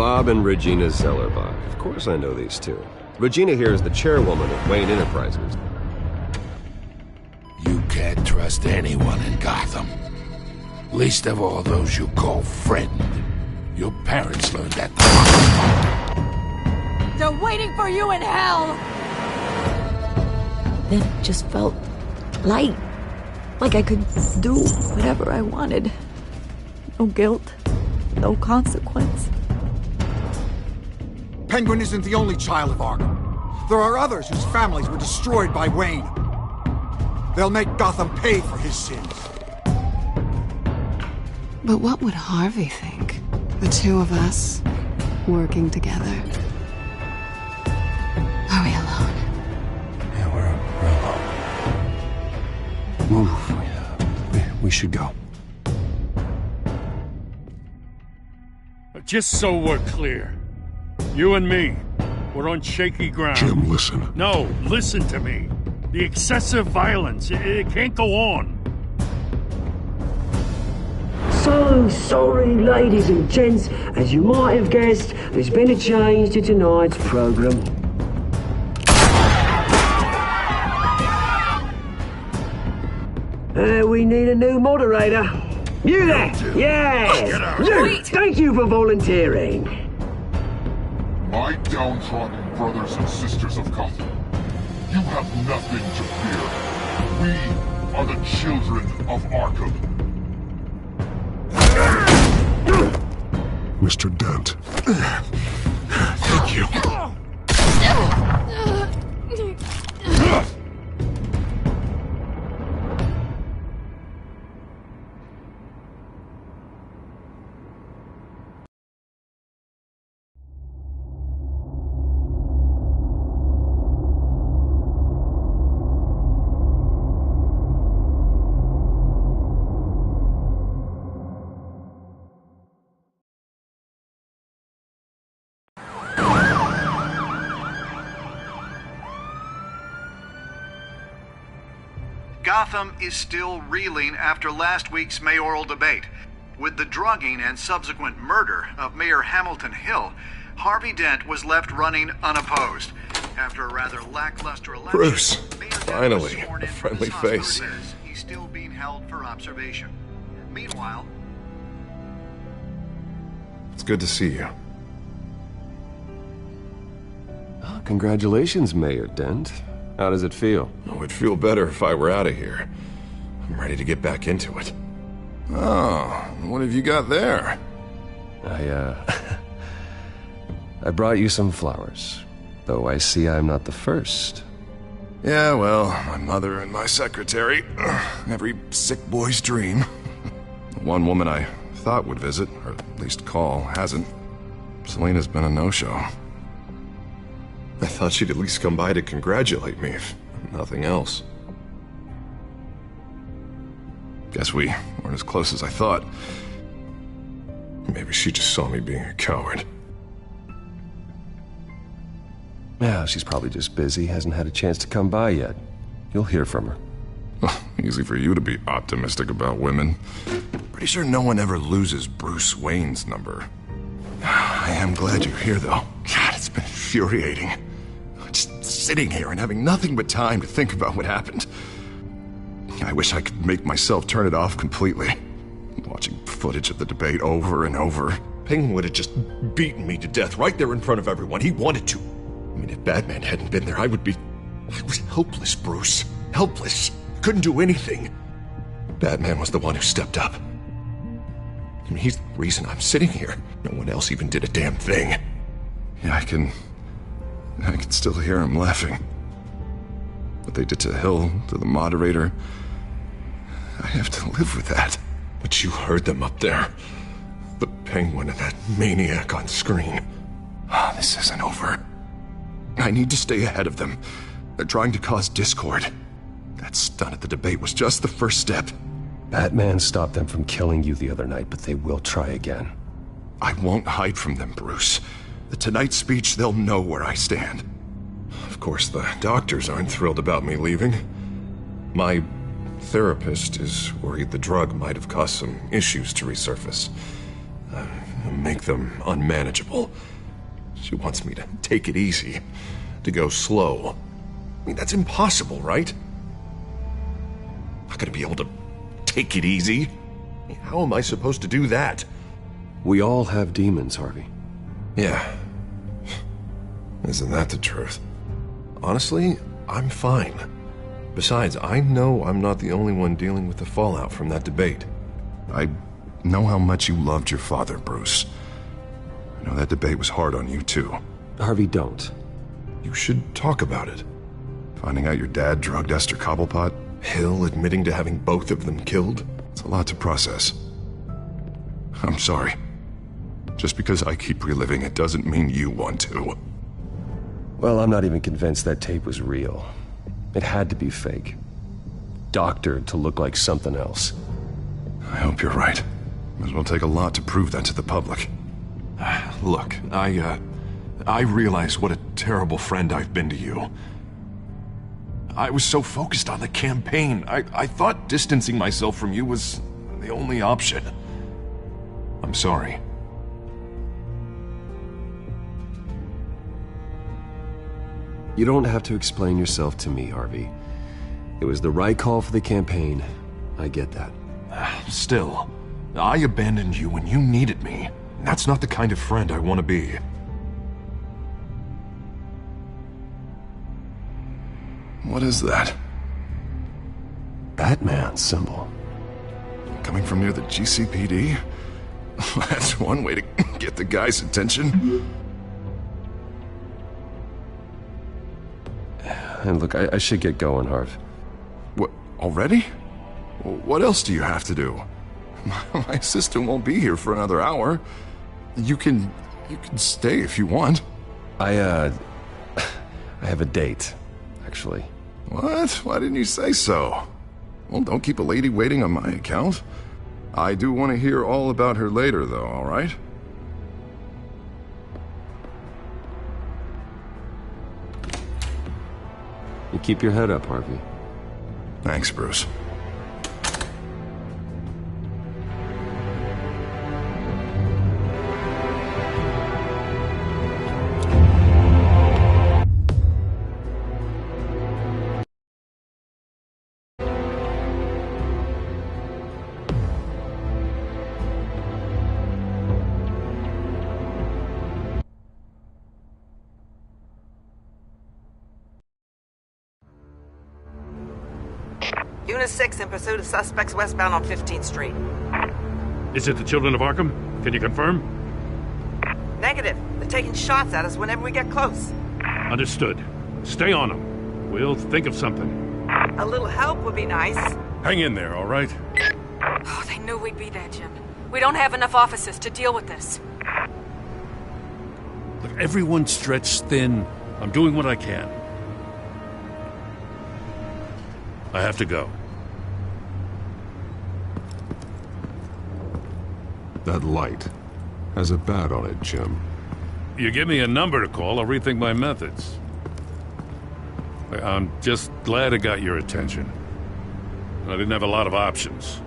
Bob and Regina Zellerbach. Of course I know these two. Regina here is the chairwoman of Wayne Enterprises. You can't trust anyone in Gotham. Least of all those you call friend. Your parents learned that the hard way. They're waiting for you in hell! It just felt light. Like I could do whatever I wanted. No guilt. No consequence. Penguin isn't the only child of Arkham. There are others whose families were destroyed by Wayne. They'll make Gotham pay for his sins. But what would Harvey think? The two of us, working together. Are we alone? Yeah, we're alone. Move. We should go. Just so we're clear, you and me, we're on shaky ground. Jim, listen. No, listen to me. The excessive violence, it can't go on. So sorry, ladies and gents. As you might have guessed, there's been a change to tonight's program. We need a new moderator. You there! Yes! Luke, thank you for volunteering. My downtrodden brothers and sisters of Gotham, you have nothing to fear. We are the children of Arkham. Mr. Dent. Thank you. Gotham is still reeling after last week's mayoral debate. With the drugging and subsequent murder of Mayor Hamilton Hill, Harvey Dent was left running unopposed. After a rather lackluster election, Bruce, Mayor Dent finally, was sworn a in friendly from his face. hospital bed. He's still being held for observation. Meanwhile, It's good to see you. Oh, congratulations, Mayor Dent. How does it feel? Oh, it'd feel better if I were out of here. I'm ready to get back into it. Oh, what have you got there? I brought you some flowers. Though I see I'm not the first. Yeah, well, my mother and my secretary. Every sick boy's dream. One woman I thought would visit, or at least call, hasn't. Selena's been a no-show. I thought she'd at least come by to congratulate me, if nothing else. Guess we weren't as close as I thought. Maybe she just saw me being a coward. Yeah, she's probably just busy, hasn't had a chance to come by yet. You'll hear from her. Easy for you to be optimistic about women. Pretty sure no one ever loses Bruce Wayne's number. I am glad you're here, though. God, it's been infuriating. Just sitting here and having nothing but time to think about what happened. I wish I could make myself turn it off completely. Watching footage of the debate over and over. Penguin would have just beaten me to death right there in front of everyone. He wanted to. I mean, if Batman hadn't been there, I was helpless, Bruce. Helpless. Couldn't do anything. Batman was the one who stepped up. I mean, he's the reason I'm sitting here. No one else even did a damn thing. Yeah, I can still hear him laughing. What they did to Hill, to the moderator, I have to live with that. But you heard them up there. The Penguin and that maniac on screen. This isn't over. I need to stay ahead of them. They're trying to cause discord. That stunt at the debate was just the first step. Batman stopped them from killing you the other night, but they will try again. I won't hide from them, Bruce. The Tonight speech, they'll know where I stand. Of course, the doctors aren't thrilled about me leaving. My therapist is worried the drug might have caused some issues to resurface. to make them unmanageable. She wants me to take it easy, to go slow. I mean, that's impossible, right? Not gonna be able to take it easy. How am I supposed to do that? We all have demons, Harvey. Yeah. Isn't that the truth? Honestly, I'm fine. Besides, I know I'm not the only one dealing with the fallout from that debate. I know how much you loved your father, Bruce. I know that debate was hard on you, too. Harvey, don't. You should talk about it. Finding out your dad drugged Esther Cobblepot, Hill admitting to having both of them killed. It's a lot to process. I'm sorry. Just because I keep reliving it doesn't mean you want to. Well, I'm not even convinced that tape was real. It had to be fake. Doctored to look like something else. I hope you're right. Might as well take a lot to prove that to the public. Look, I realize what a terrible friend I've been to you. I was so focused on the campaign. I thought distancing myself from you was the only option. I'm sorry. You don't have to explain yourself to me, Harvey. It was the right call for the campaign. I get that. Still, I abandoned you when you needed me. That's not the kind of friend I want to be. What is that? Batman symbol. Coming from near the GCPD? That's one way to get the guy's attention. And look, I should get going, Harv. What, already? What else do you have to do? My assistant won't be here for another hour. You can stay if you want. I have a date, actually. What? Why didn't you say so? Well, don't keep a lady waiting on my account. I do want to hear all about her later, though, all right? You keep your head up, Harvey. Thanks, Bruce. Unit 6 in pursuit of suspects westbound on 15th Street. Is it the Children of Arkham? Can you confirm? Negative. They're taking shots at us whenever we get close. Understood. Stay on them. We'll think of something. A little help would be nice. Hang in there, all right? Oh, they knew we'd be there, Jim. We don't have enough officers to deal with this. Look, everyone's stretched thin. I'm doing what I can. I have to go. That light has a bat on it, Jim. You give me a number to call, I'll rethink my methods. I'm just glad it got your attention. I didn't have a lot of options.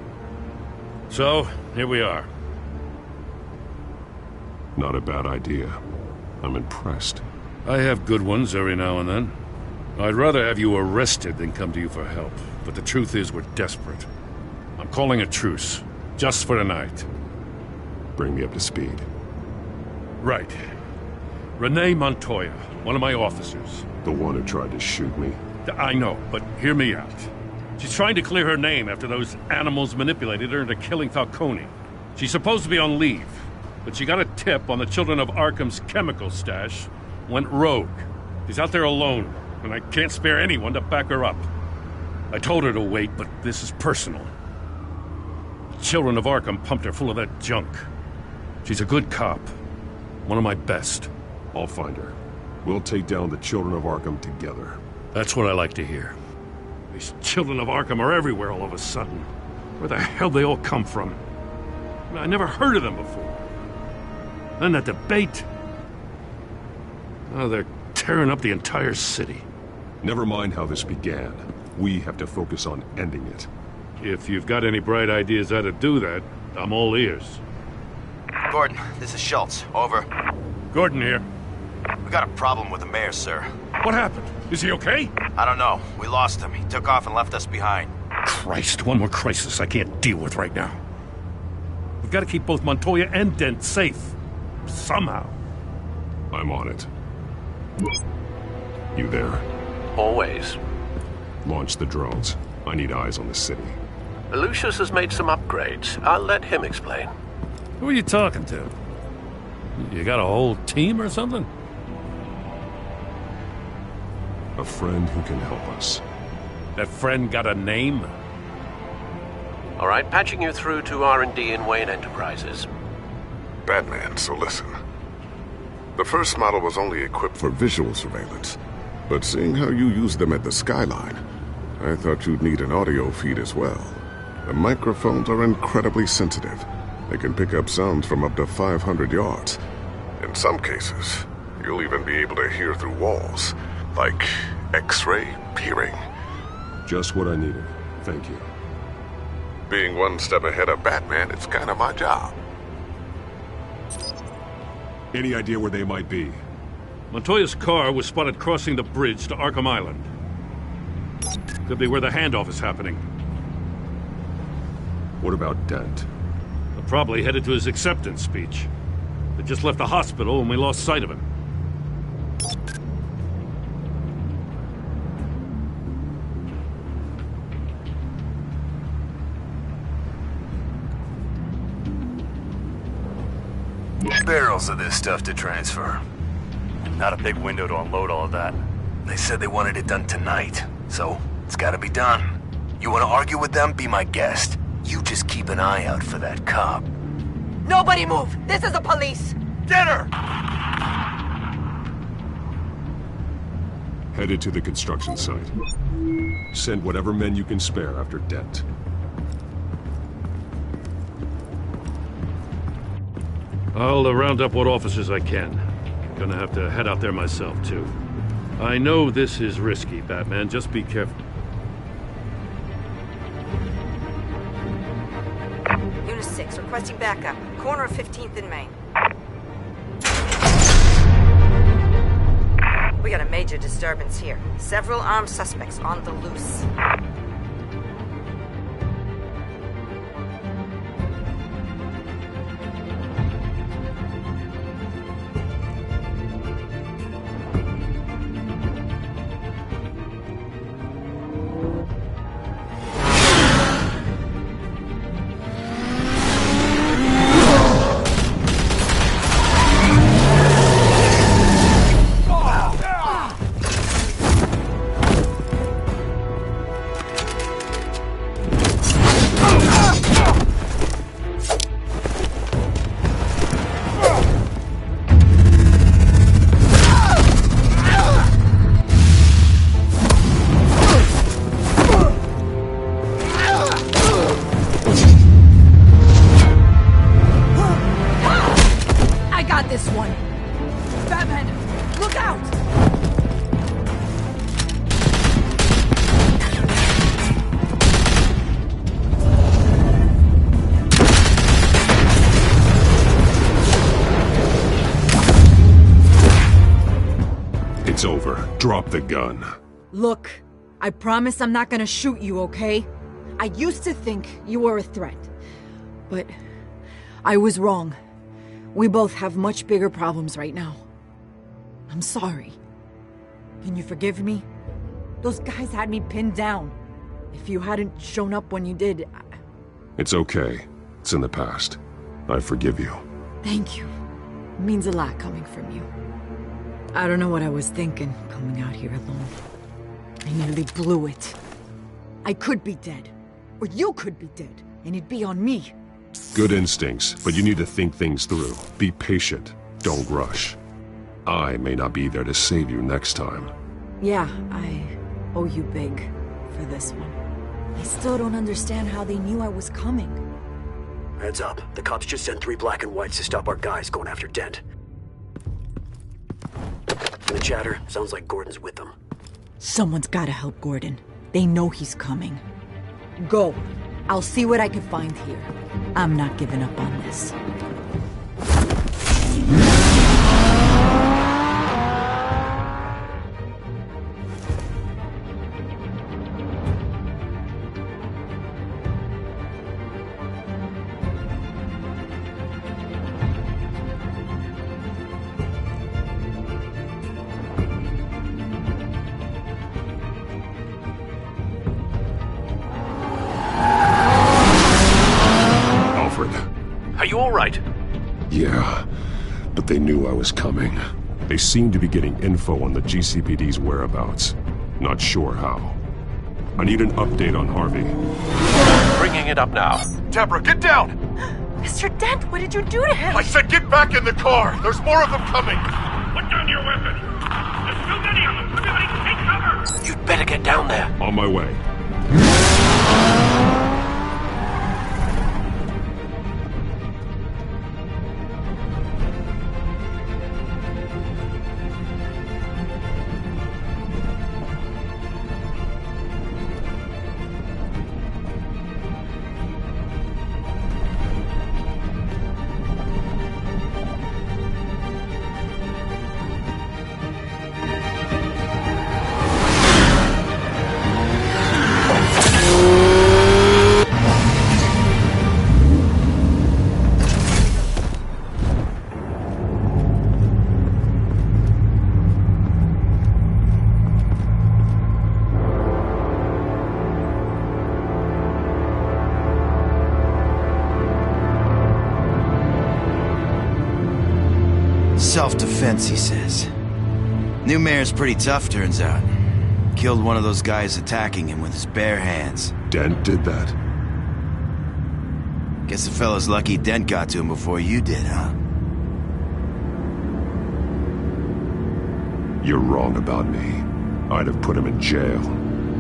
So, here we are. Not a bad idea. I'm impressed. I have good ones every now and then. I'd rather have you arrested than come to you for help. But the truth is, we're desperate. I'm calling a truce. Just for tonight. Bring me up to speed. Right. Renee Montoya, one of my officers. The one who tried to shoot me? I know, but hear me out. She's trying to clear her name after those animals manipulated her into killing Falcone. She's supposed to be on leave, but she got a tip on the Children of Arkham's chemical stash, went rogue. She's out there alone, and I can't spare anyone to back her up. I told her to wait, but this is personal. The Children of Arkham pumped her full of that junk. She's a good cop. One of my best. I'll find her. We'll take down the Children of Arkham together. That's what I like to hear. These Children of Arkham are everywhere all of a sudden. Where the hell they all come from? I never heard of them before. Then that debate. Oh, they're tearing up the entire city. Never mind how this began. We have to focus on ending it. If you've got any bright ideas how to do that, I'm all ears. Gordon, this is Schultz. Over. Gordon here. We got a problem with the mayor, sir. What happened? Is he okay? I don't know. We lost him. He took off and left us behind. Christ, one more crisis I can't deal with right now. We've got to keep both Montoya and Dent safe. Somehow. I'm on it. You there? Always. Launch the drones. I need eyes on the city. Lucius has made some upgrades. I'll let him explain. Who are you talking to? You got a whole team or something? A friend who can help us. That friend got a name? All right, patching you through to R&D in Wayne Enterprises. Batman, so listen. The first model was only equipped for visual surveillance, but seeing how you use them at the Skyline, I thought you'd need an audio feed as well. The microphones are incredibly sensitive. They can pick up sounds from up to 500 yards. In some cases, you'll even be able to hear through walls, like X-ray peering. Just what I needed. Thank you. Being one step ahead of Batman, it's kind of my job. Any idea where they might be? Montoya's car was spotted crossing the bridge to Arkham Island. Could be where the handoff is happening. What about Dent? Probably headed to his acceptance speech. They just left the hospital and we lost sight of him. Barrels of this stuff to transfer. Not a big window to unload all of that. They said they wanted it done tonight, so it's gotta be done. You wanna argue with them? Be my guest. You just keep an eye out for that cop. Nobody move! This is the police! Get her! Headed to the construction site. Send whatever men you can spare after Dent. I'll round up what officers I can. Gonna have to head out there myself, too. I know this is risky, Batman. Just be careful. Unit 6, requesting backup. Corner of 15th and Main. We got a major disturbance here. Several armed suspects on the loose. It's over. Drop the gun. Look, I promise I'm not gonna shoot you, okay? I used to think you were a threat, but I was wrong. We both have much bigger problems right now. I'm sorry. Can you forgive me? Those guys had me pinned down. If you hadn't shown up when you did, It's okay. It's in the past. I forgive you. Thank you. It means a lot coming from you. I don't know what I was thinking, coming out here alone. I nearly blew it. I could be dead. Or you could be dead, and it'd be on me. Good instincts, but you need to think things through. Be patient. Don't rush. I may not be there to save you next time. Yeah, I owe you big for this one. I still don't understand how they knew I was coming. Heads up. The cops just sent 3 black and whites to stop our guys going after Dent. And the chatter sounds like Gordon's with them. Someone's gotta help Gordon. They know he's coming. Go. I'll see what I can find here. I'm not giving up on this. right? Yeah, but they knew I was coming. They seem to be getting info on the GCPD's whereabouts. Not sure how. I need an update on Harvey. Bringing it up now. Deborah, get down! Mr. Dent, what did you do to him? I said get back in the car! There's more of them coming! Put down your weapon! There's too many of them! Everybody take cover! You'd better get down there. On my way. Self-defense, he says. New mayor's pretty tough, turns out. Killed one of those guys attacking him with his bare hands. Dent did that? Guess the fella's lucky Dent got to him before you did, huh? You're wrong about me. I'd have put him in jail.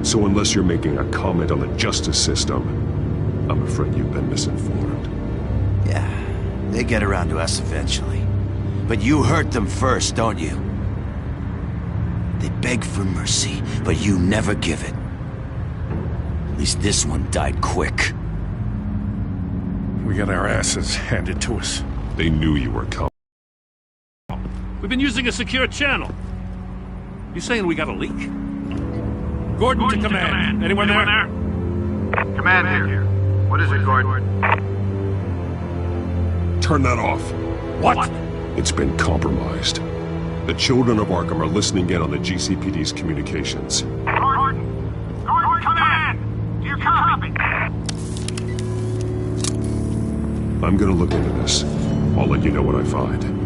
So unless you're making a comment on the justice system, I'm afraid you've been misinformed. Yeah, they get around to us eventually. But you hurt them first, don't you? They beg for mercy, but you never give it. At least this one died quick. We got our asses handed to us. They knew you were coming. We've been using a secure channel. You saying we got a leak? Gordon to command. Anyone there? Command here. What is it, Gordon? Turn that off. What? It's been compromised. The children of Arkham are listening in on the GCPD's communications. Gordon, command! Do you copy? I'm gonna look into this. I'll let you know what I find.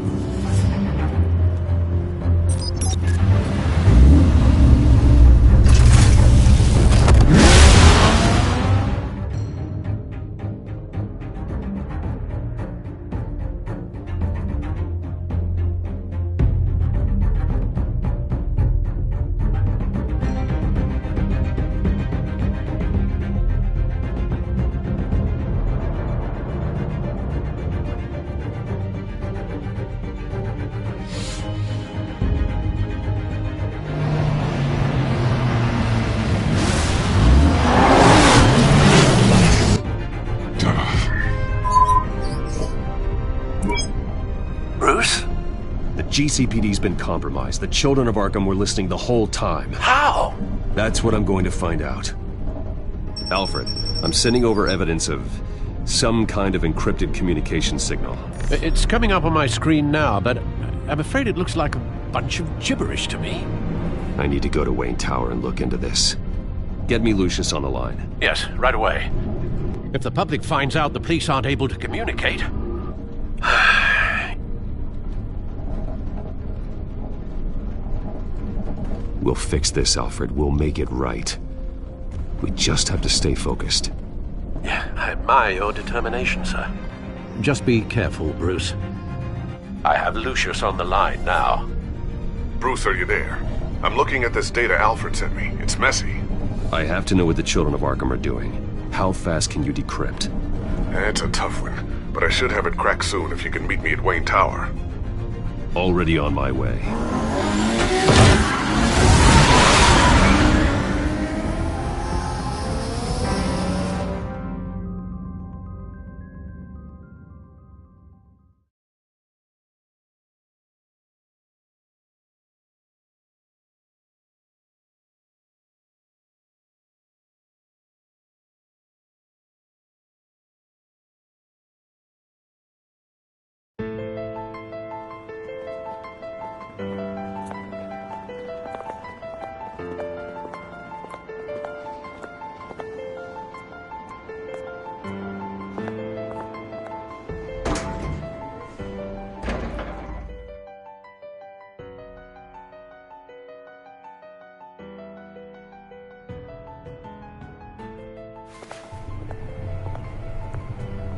GCPD's been compromised. The children of Arkham were listening the whole time. How? That's what I'm going to find out. Alfred, I'm sending over evidence of some kind of encrypted communication signal. It's coming up on my screen now, but I'm afraid it looks like a bunch of gibberish to me. I need to go to Wayne Tower and look into this. Get me Lucius on the line. Yes, right away. If the public finds out the police aren't able to communicate... We'll fix this, Alfred. We'll make it right. We just have to stay focused. Yeah, I admire your determination, sir. Just be careful, Bruce. I have Lucius on the line now. Bruce, are you there? I'm looking at this data Alfred sent me. It's messy. I have to know what the children of Arkham are doing. How fast can you decrypt? It's a tough one, but I should have it cracked soon if you can meet me at Wayne Tower. Already on my way.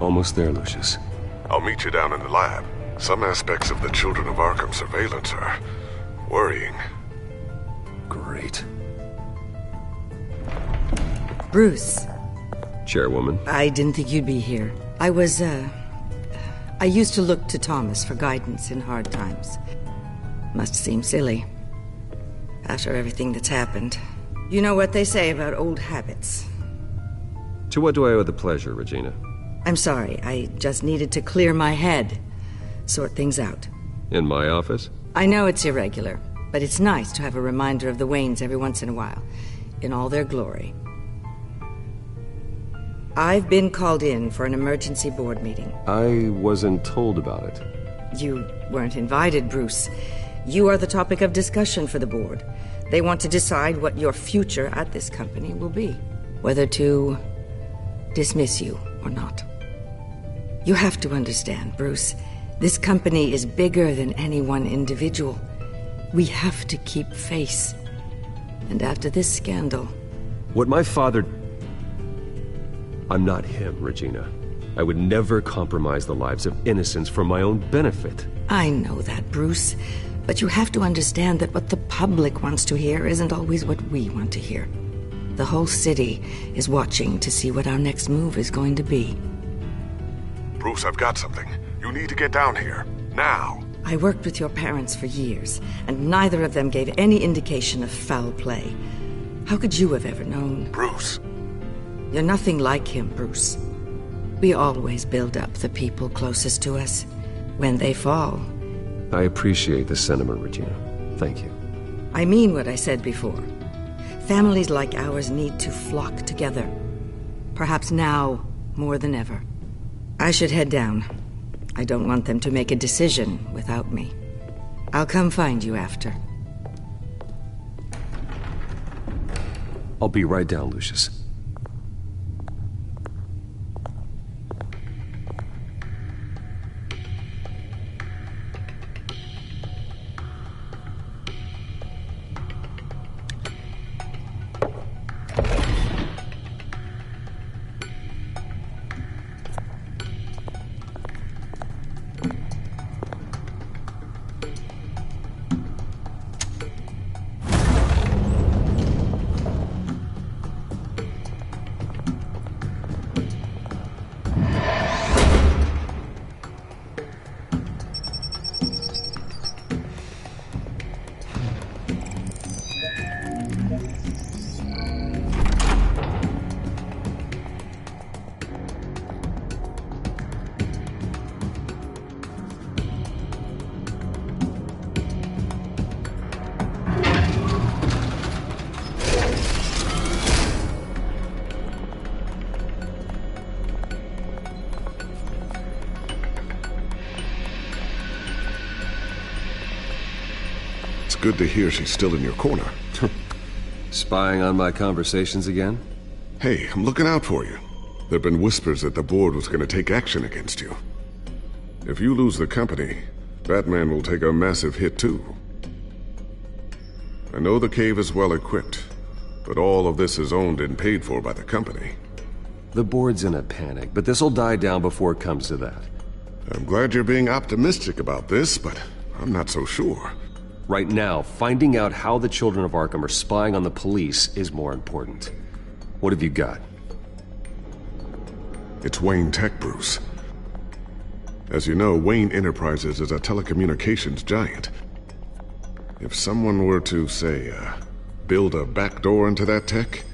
Almost there, Lucius. I'll meet you down in the lab. Some aspects of the Children of Arkham surveillance are worrying. Great. Bruce. Chairwoman. I didn't think you'd be here. I used to look to Thomas for guidance in hard times. Must seem silly. After everything that's happened. You know what they say about old habits. To what do I owe the pleasure, Regina? I'm sorry, I just needed to clear my head. Sort things out. In my office? I know it's irregular, but it's nice to have a reminder of the Waynes every once in a while. In all their glory. I've been called in for an emergency board meeting. I wasn't told about it. You weren't invited, Bruce. You are the topic of discussion for the board. They want to decide what your future at this company will be. Whether to dismiss you or not. You have to understand, Bruce. This company is bigger than any one individual. We have to keep face. And after this scandal... What my father... I'm not him, Regina. I would never compromise the lives of innocents for my own benefit. I know that, Bruce. But you have to understand that what the public wants to hear isn't always what we want to hear. The whole city is watching to see what our next move is going to be. Bruce, I've got something. You need to get down here. Now. I worked with your parents for years, and neither of them gave any indication of foul play. How could you have ever known? Bruce. You're nothing like him, Bruce. We always build up the people closest to us. When they fall... I appreciate the sentiment, Regina. Thank you. I mean what I said before. Families like ours need to flock together. Perhaps now more than ever. I should head down. I don't want them to make a decision without me. I'll come find you after. I'll be right down, Lucius. Good to hear she's still in your corner. Spying on my conversations again? Hey, I'm looking out for you. There've been whispers that the board was going to take action against you. If you lose the company, Batman will take a massive hit too. I know the cave is well equipped, but all of this is owned and paid for by the company. The board's in a panic, but this'll die down before it comes to that. I'm glad you're being optimistic about this, but I'm not so sure. Right now, finding out how the Children of Arkham are spying on the police is more important. What have you got? It's Wayne Tech, Bruce. As you know, Wayne Enterprises is a telecommunications giant. If someone were to, say, build a backdoor into that tech...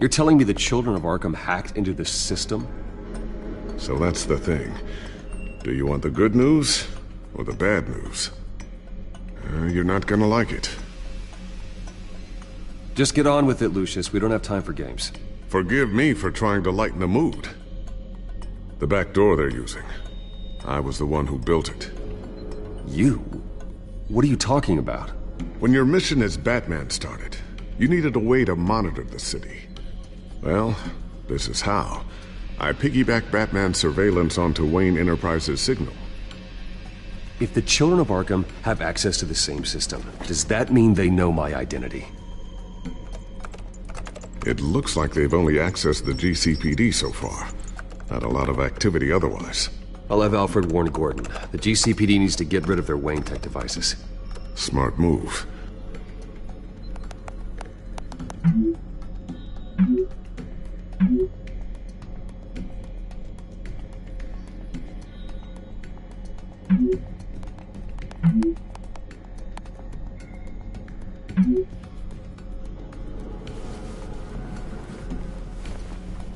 You're telling me the Children of Arkham hacked into the system? So that's the thing. Do you want the good news or the bad news? You're not gonna like it. Just get on with it, Lucius. We don't have time for games. Forgive me for trying to lighten the mood. The back door they're using. I was the one who built it. You? What are you talking about? When your mission as Batman started, you needed a way to monitor the city. Well, this is how. I piggybacked Batman's surveillance onto Wayne Enterprises' signal. If the Children of Arkham have access to the same system, does that mean they know my identity? It looks like they've only accessed the GCPD so far. Not a lot of activity otherwise. I'll have Alfred warn Gordon. The GCPD needs to get rid of their Wayne tech devices. Smart move.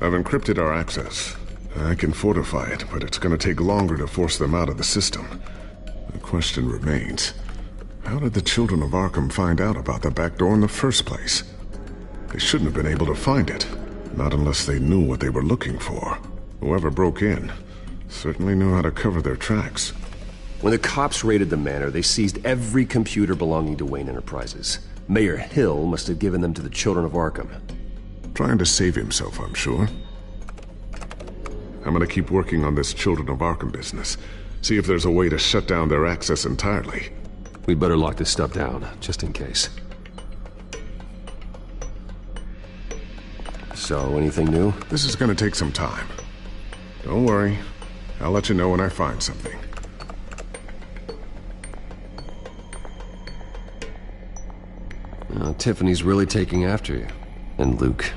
I've encrypted our access. I can fortify it, but it's going to take longer to force them out of the system. The question remains, how did the children of Arkham find out about the back door in the first place? They shouldn't have been able to find it, not unless they knew what they were looking for. Whoever broke in certainly knew how to cover their tracks. When the cops raided the manor, they seized every computer belonging to Wayne Enterprises. Mayor Hill must have given them to the children of Arkham. Trying to save himself, I'm sure. I'm gonna keep working on this Children of Arkham business. See if there's a way to shut down their access entirely. We'd better lock this stuff down, just in case. So, anything new? This is gonna take some time. Don't worry. I'll let you know when I find something. Well, Tiffany's really taking after you. And Luke,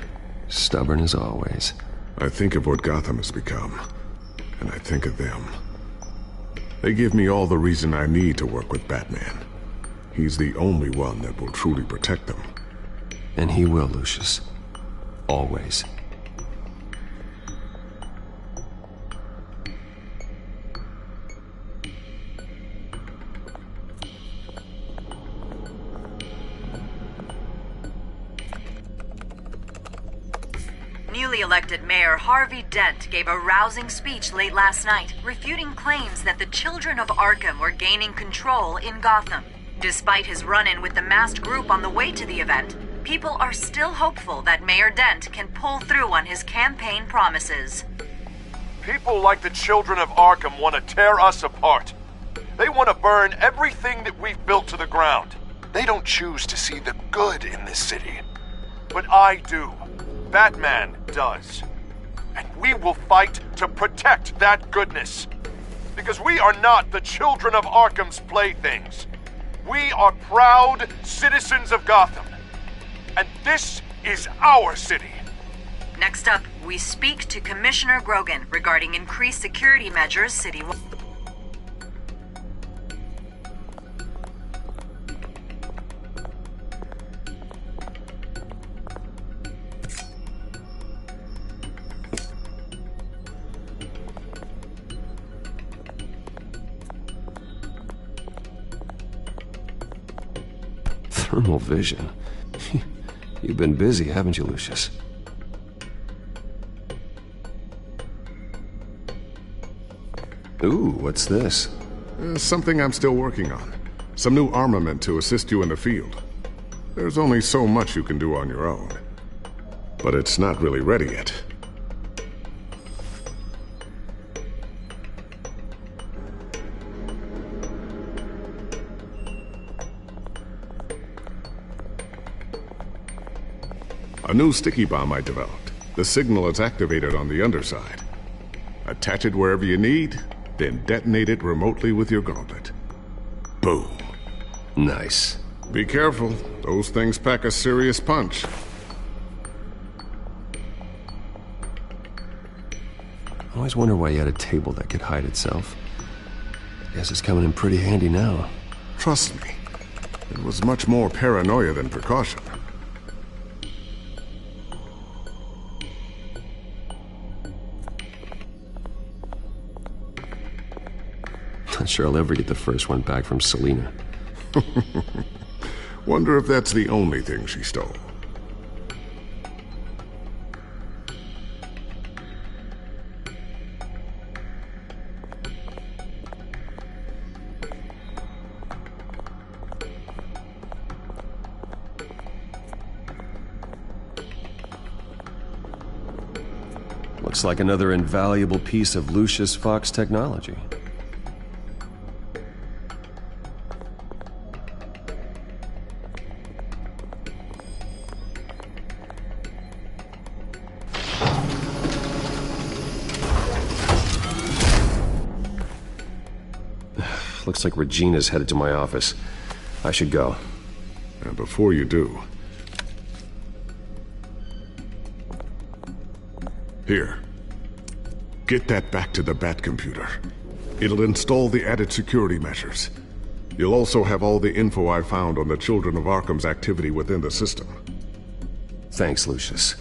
stubborn as always. I think of what Gotham has become, and I think of them. They give me all the reason I need to work with Batman. He's the only one that will truly protect them. And he will, Lucius. Always. Newly elected Mayor Harvey Dent gave a rousing speech late last night, refuting claims that the children of Arkham were gaining control in Gotham. Despite his run-in with the masked group on the way to the event, people are still hopeful that Mayor Dent can pull through on his campaign promises. People like the children of Arkham want to tear us apart. They want to burn everything that we've built to the ground. They don't choose to see the good in this city. But I do. Batman does. And we will fight to protect that goodness. Because we are not the children of Arkham's playthings. We are proud citizens of Gotham. And this is our city. Next up, we speak to Commissioner Grogan regarding increased security measures citywide. Thermal vision. You've been busy, haven't you, Lucius? Ooh, what's this? Something I'm still working on. Some new armament to assist you in the field. There's only so much you can do on your own. But it's not really ready yet. A new sticky bomb I developed. The signal is activated on the underside. Attach it wherever you need, then detonate it remotely with your gauntlet. Boom. Nice. Be careful. Those things pack a serious punch. I always wonder why you had a table that could hide itself. Guess it's coming in pretty handy now. Trust me. It was much more paranoia than precaution. Not sure I'll ever get the first one back from Selina. Wonder if that's the only thing she stole. Looks like another invaluable piece of Lucius Fox technology. Looks like Regina's headed to my office. I should go. And before you do... Here. Get that back to the Bat computer. It'll install the added security measures. You'll also have all the info I found on the Children of Arkham's activity within the system. Thanks, Lucius.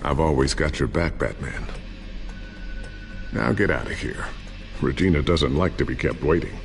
I've always got your back, Batman. Now get out of here. Regina doesn't like to be kept waiting.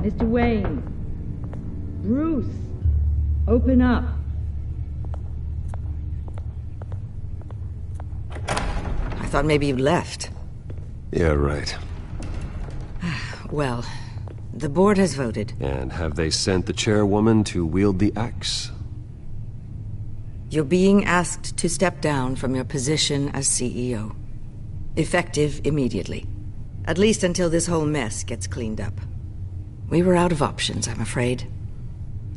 Mr. Wayne. Bruce. Open up. I thought maybe you left. Yeah, right. Well, the board has voted. And have they sent the chairwoman to wield the axe? You're being asked to step down from your position as CEO. Effective immediately. At least until this whole mess gets cleaned up. We were out of options, I'm afraid.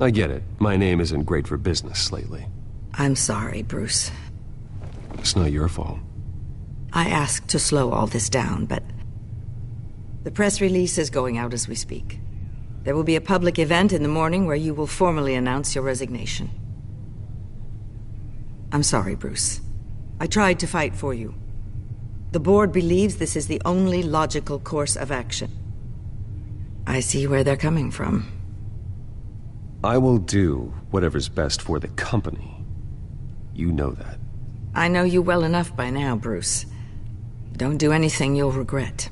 I get it. My name isn't great for business lately. I'm sorry, Bruce. It's not your fault. I asked to slow all this down, but... the press release is going out as we speak. There will be a public event in the morning where you will formally announce your resignation. I'm sorry, Bruce. I tried to fight for you. The board believes this is the only logical course of action. I see where they're coming from. I will do whatever's best for the company. You know that. I know you well enough by now, Bruce. Don't do anything you'll regret.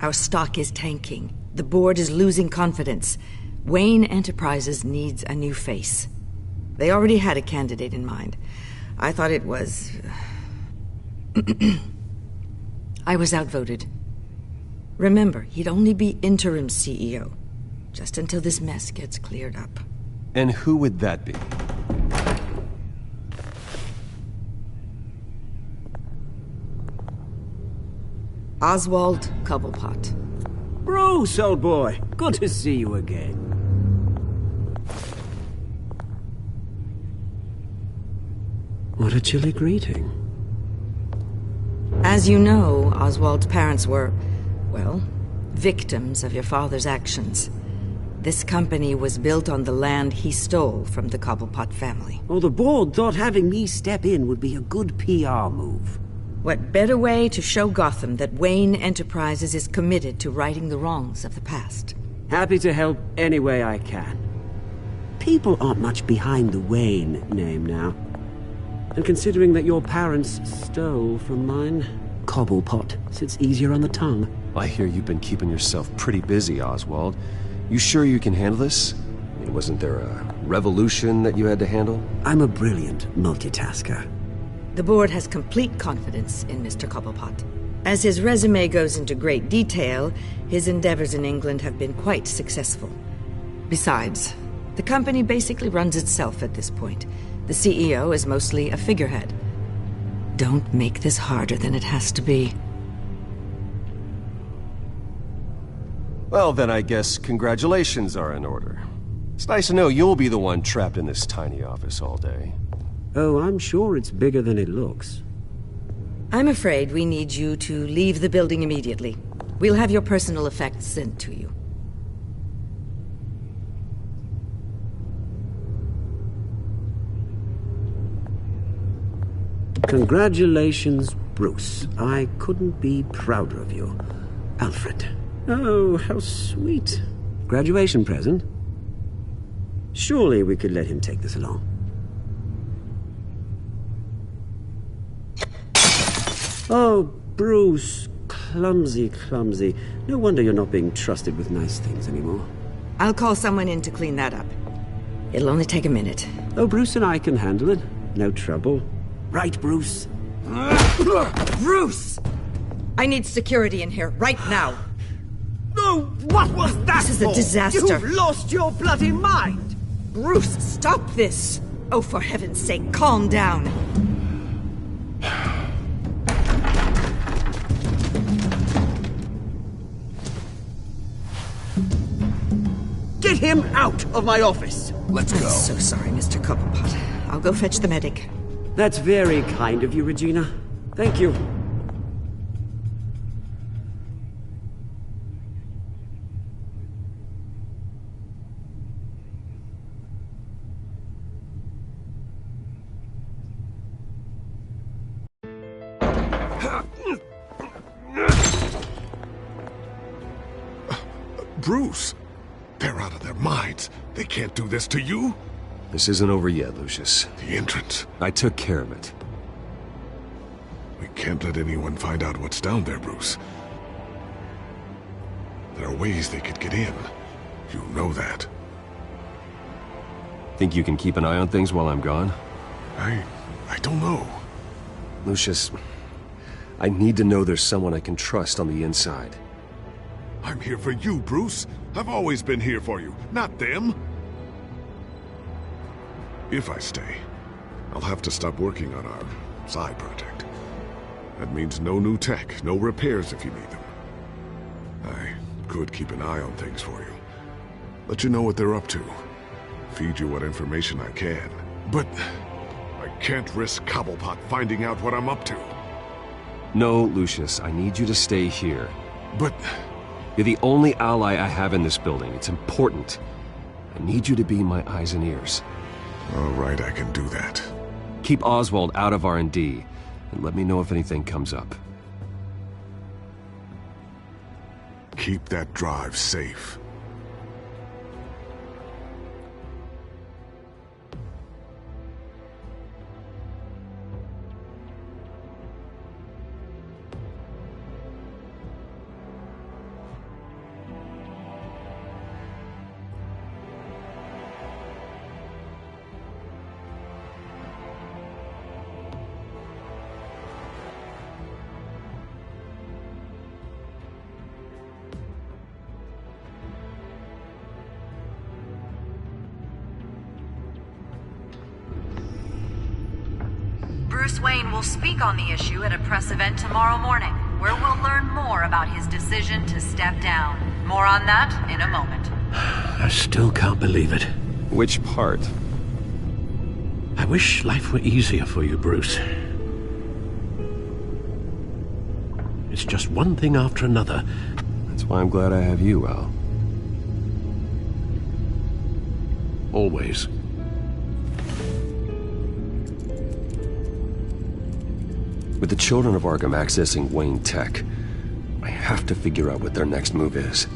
Our stock is tanking. The board is losing confidence. Wayne Enterprises needs a new face. They already had a candidate in mind. I thought it was... I was outvoted. Remember, he'd only be interim CEO, just until this mess gets cleared up. And who would that be? Oswald Cobblepot. Bruce, old boy. Good to see you again. What a chilly greeting. As you know, Oswald's parents were, well, victims of your father's actions. This company was built on the land he stole from the Cobblepot family. Oh, the board thought having me step in would be a good PR move. What better way to show Gotham that Wayne Enterprises is committed to righting the wrongs of the past? Happy to help any way I can. People aren't much behind the Wayne name now. And considering that your parents stole from mine, Cobblepot sits easier on the tongue. I hear you've been keeping yourself pretty busy, Oswald. You sure you can handle this? I mean, wasn't there a revolution that you had to handle? I'm a brilliant multitasker. The board has complete confidence in Mr. Cobblepot. As his resume goes into great detail, his endeavors in England have been quite successful. Besides, the company basically runs itself at this point. The CEO is mostly a figurehead. Don't make this harder than it has to be. Well, then I guess congratulations are in order. It's nice to know you'll be the one trapped in this tiny office all day. Oh, I'm sure it's bigger than it looks. I'm afraid we need you to leave the building immediately. We'll have your personal effects sent to you. Congratulations, Bruce. I couldn't be prouder of you. Alfred. Oh, how sweet. Graduation present? Surely we could let him take this along. Oh, Bruce, Clumsy, clumsy. No wonder you're not being trusted with nice things anymore. I'll call someone in to clean that up. It'll only take a minute. Oh, Bruce and I can handle it. No trouble. Right, Bruce? Bruce! I need security in here, right now. Oh, what was that This is a disaster. You've lost your bloody mind! Bruce, stop this! Oh, for heaven's sake, calm down. Get him out of my office! Let's go. I'm so sorry, Mr. Cobblepot. I'll go fetch the medic. That's very kind of you, Regina. Thank you. Bruce! They're out of their minds. They can't do this to you. This isn't over yet, Lucius. The entrance. I took care of it. We can't let anyone find out what's down there, Bruce. There are ways they could get in. You know that. Think you can keep an eye on things while I'm gone? I don't know. Lucius, I need to know there's someone I can trust on the inside. I'm here for you, Bruce. I've always been here for you, not them. If I stay, I'll have to stop working on our side project. That means no new tech, no repairs if you need them. I could keep an eye on things for you. Let you know what they're up to. Feed you what information I can. But I can't risk Cobblepot finding out what I'm up to. No, Lucius, I need you to stay here. But... You're the only ally I have in this building. It's important. I need you to be my eyes and ears. All right, I can do that. Keep Oswald out of R&D, and let me know if anything comes up. Keep that drive safe. Bruce Wayne will speak on the issue at a press event tomorrow morning, where we'll learn more about his decision to step down. More on that in a moment. I still can't believe it. Which part? I wish life were easier for you, Bruce. It's just one thing after another. That's why I'm glad I have you, Al. Always. With the children of Arkham accessing Wayne Tech, I have to figure out what their next move is.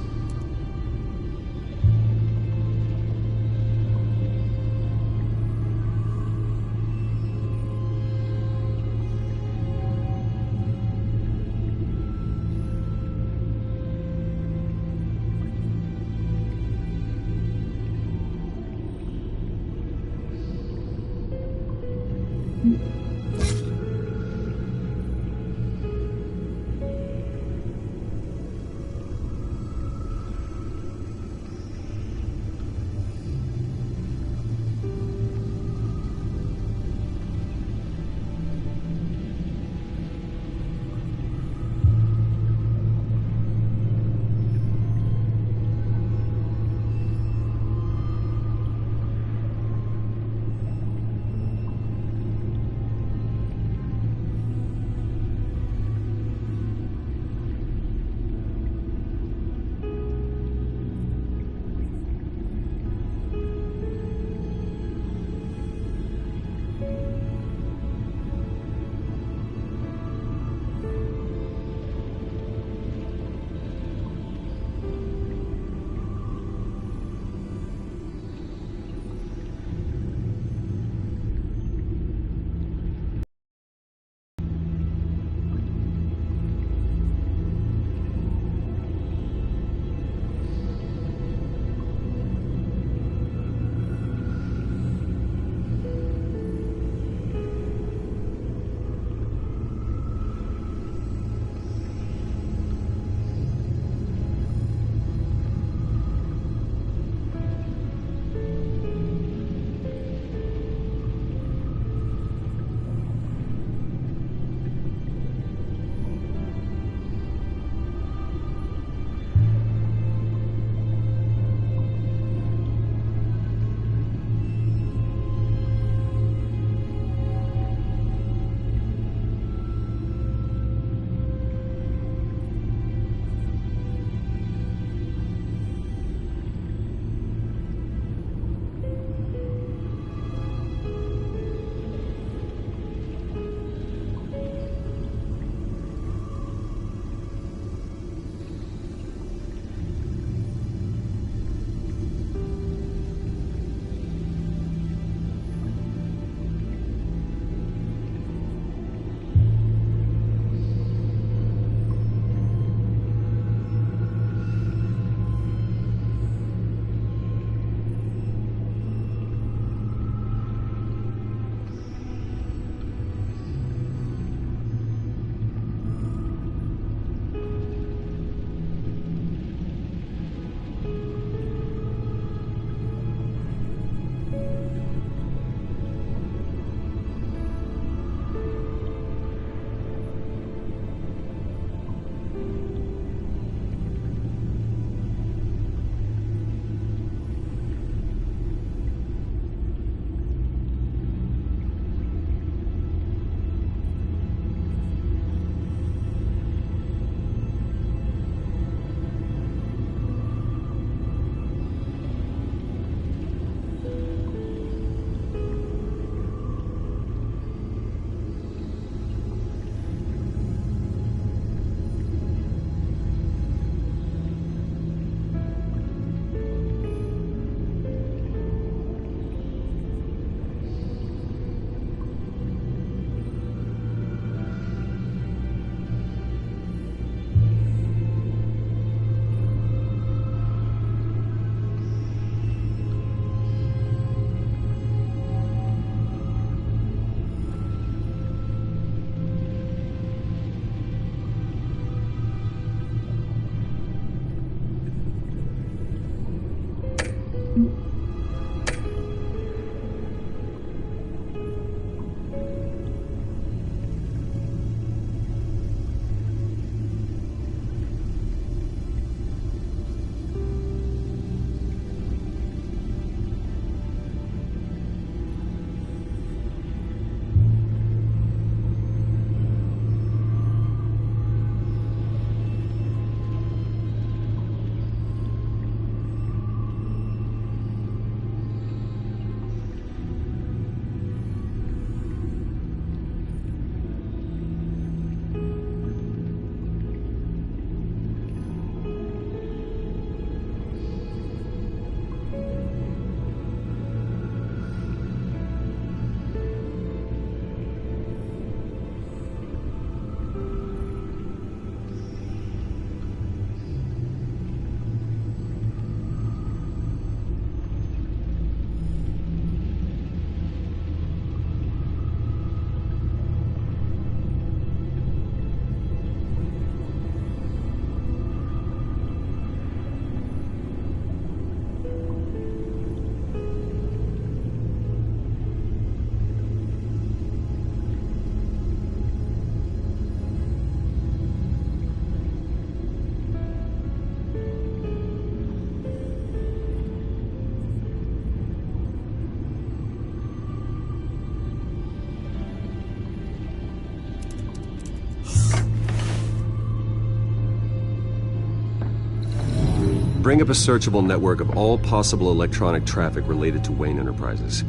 Bring up a searchable network of all possible electronic traffic related to Wayne Enterprises.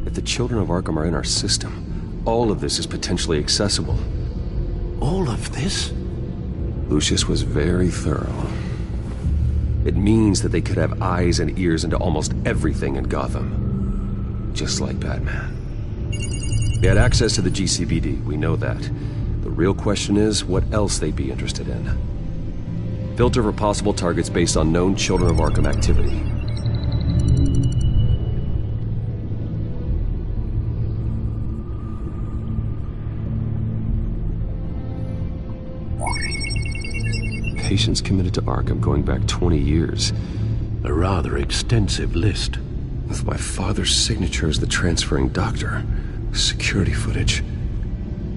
If the children of Arkham are in our system, all of this is potentially accessible. All of this? Lucius was very thorough. It means that they could have eyes and ears into almost everything in Gotham. Just like Batman. They had access to the GCPD, we know that. The real question is, what else they'd be interested in. Filter for possible targets based on known Children of Arkham activity. Patients committed to Arkham going back 20 years. A rather extensive list. With my father's signature as the transferring doctor. Security footage.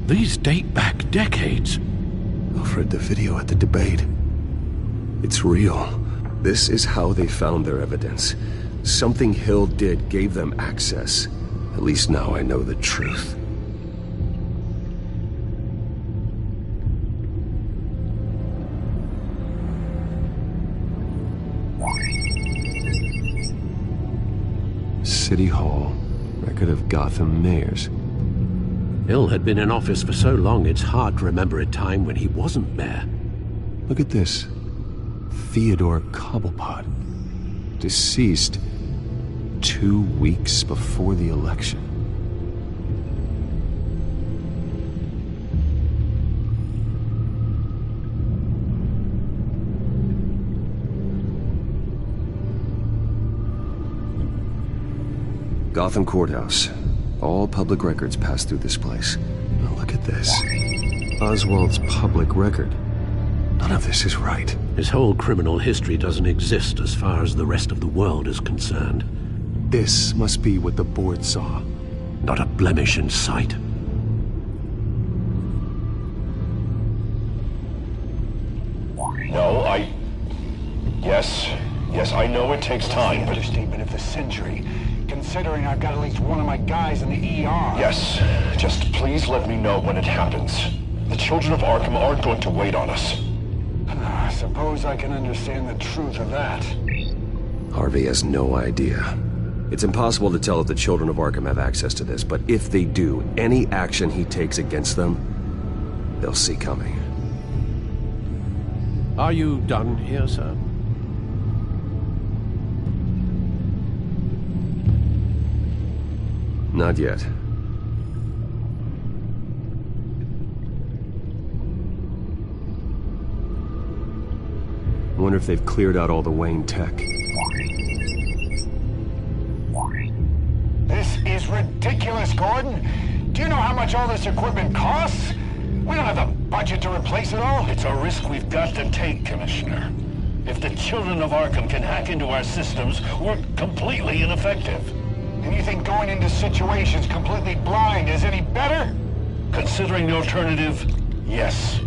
These date back decades. I've read the video at the debate. It's real. This is how they found their evidence. Something Hill did gave them access. At least now I know the truth. City Hall. Record of Gotham mayors. Hill had been in office for so long, it's hard to remember a time when he wasn't mayor. Look at this. Theodore Cobblepot. Deceased 2 weeks before the election. Gotham Courthouse. All public records pass through this place. Now look at this. Oswald's public record. None of this is right. His whole criminal history doesn't exist as far as the rest of the world is concerned. This must be what the board saw. Not a blemish in sight. No, Yes, I know it takes time, but... Understatement of the century. Considering I've got at least one of my guys in the ER. Yes, just please let me know when it happens. The children of Arkham aren't going to wait on us. I suppose I can understand the truth of that. Harvey has no idea. It's impossible to tell if the children of Arkham have access to this, but if they do, any action he takes against them, they'll see coming. Are you done here, sir? Not yet. I wonder if they've cleared out all the Wayne tech. This is ridiculous, Gordon. Do you know how much all this equipment costs? We don't have the budget to replace it all. It's a risk we've got to take, Commissioner. If the children of Arkham can hack into our systems, we're completely ineffective. And you think going into situations completely blind is any better? Considering the alternative, yes.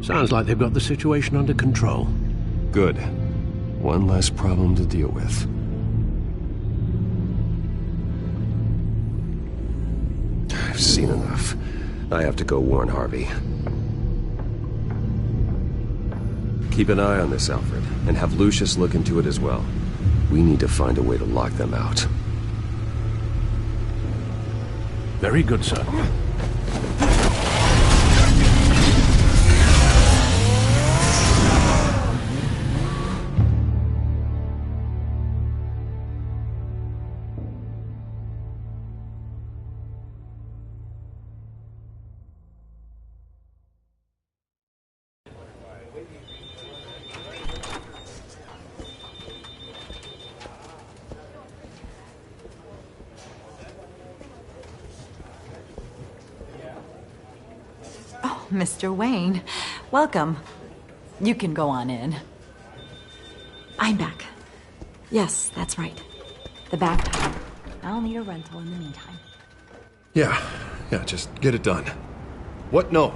Sounds like they've got the situation under control. Good. One less problem to deal with. I've seen enough. I have to go warn Harvey. Keep an eye on this, Alfred, and have Lucius look into it as well. We need to find a way to lock them out. Very good, sir. Mr. Wayne, welcome. You can go on in. I'm back. Yes, that's right. The back time. I'll need a rental in the meantime. Yeah, just get it done. What? No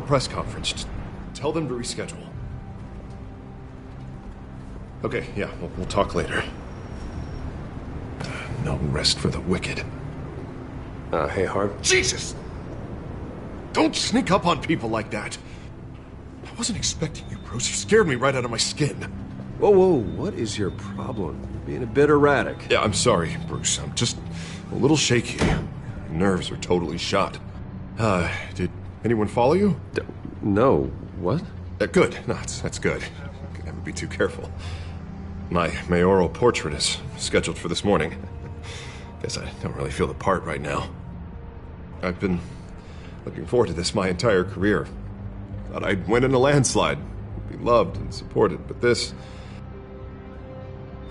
press conference. Just tell them to reschedule. Okay, yeah, we'll talk later. No rest for the wicked. Hey, Harv. Jesus! Don't sneak up on people like that. wasn't expecting you, Bruce. You scared me right out of my skin. Whoa, what is your problem? You're being a bit erratic. Yeah, I'm sorry, Bruce. I'm just a little shaky. Nerves are totally shot. Did anyone follow you? No. What? Good. No, that's good. Could never be too careful. My mayoral portrait is scheduled for this morning. Guess I don't really feel the part right now. I've been looking forward to this my entire career. Thought I'd win in a landslide, be loved and supported, but this...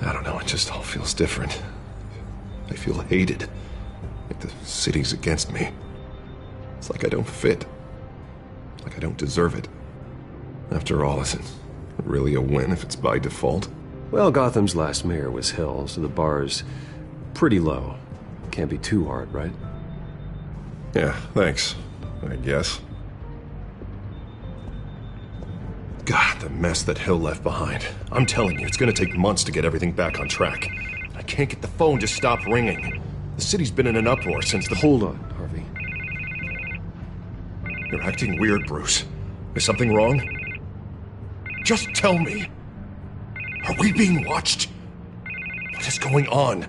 I don't know, it just all feels different. I feel hated. Like the city's against me. It's like I don't fit. Like I don't deserve it. After all, is it really a win if it's by default? Well, Gotham's last mayor was Hill, so the bar's pretty low. Can't be too hard, right? Yeah, thanks, I guess. God, the mess that Hill left behind. I'm telling you, it's gonna take months to get everything back on track. I can't get the phone to stop ringing. The city's been in an uproar since the... Hold on, Harvey. You're acting weird, Bruce. Is something wrong? Just tell me. Are we being watched? What is going on?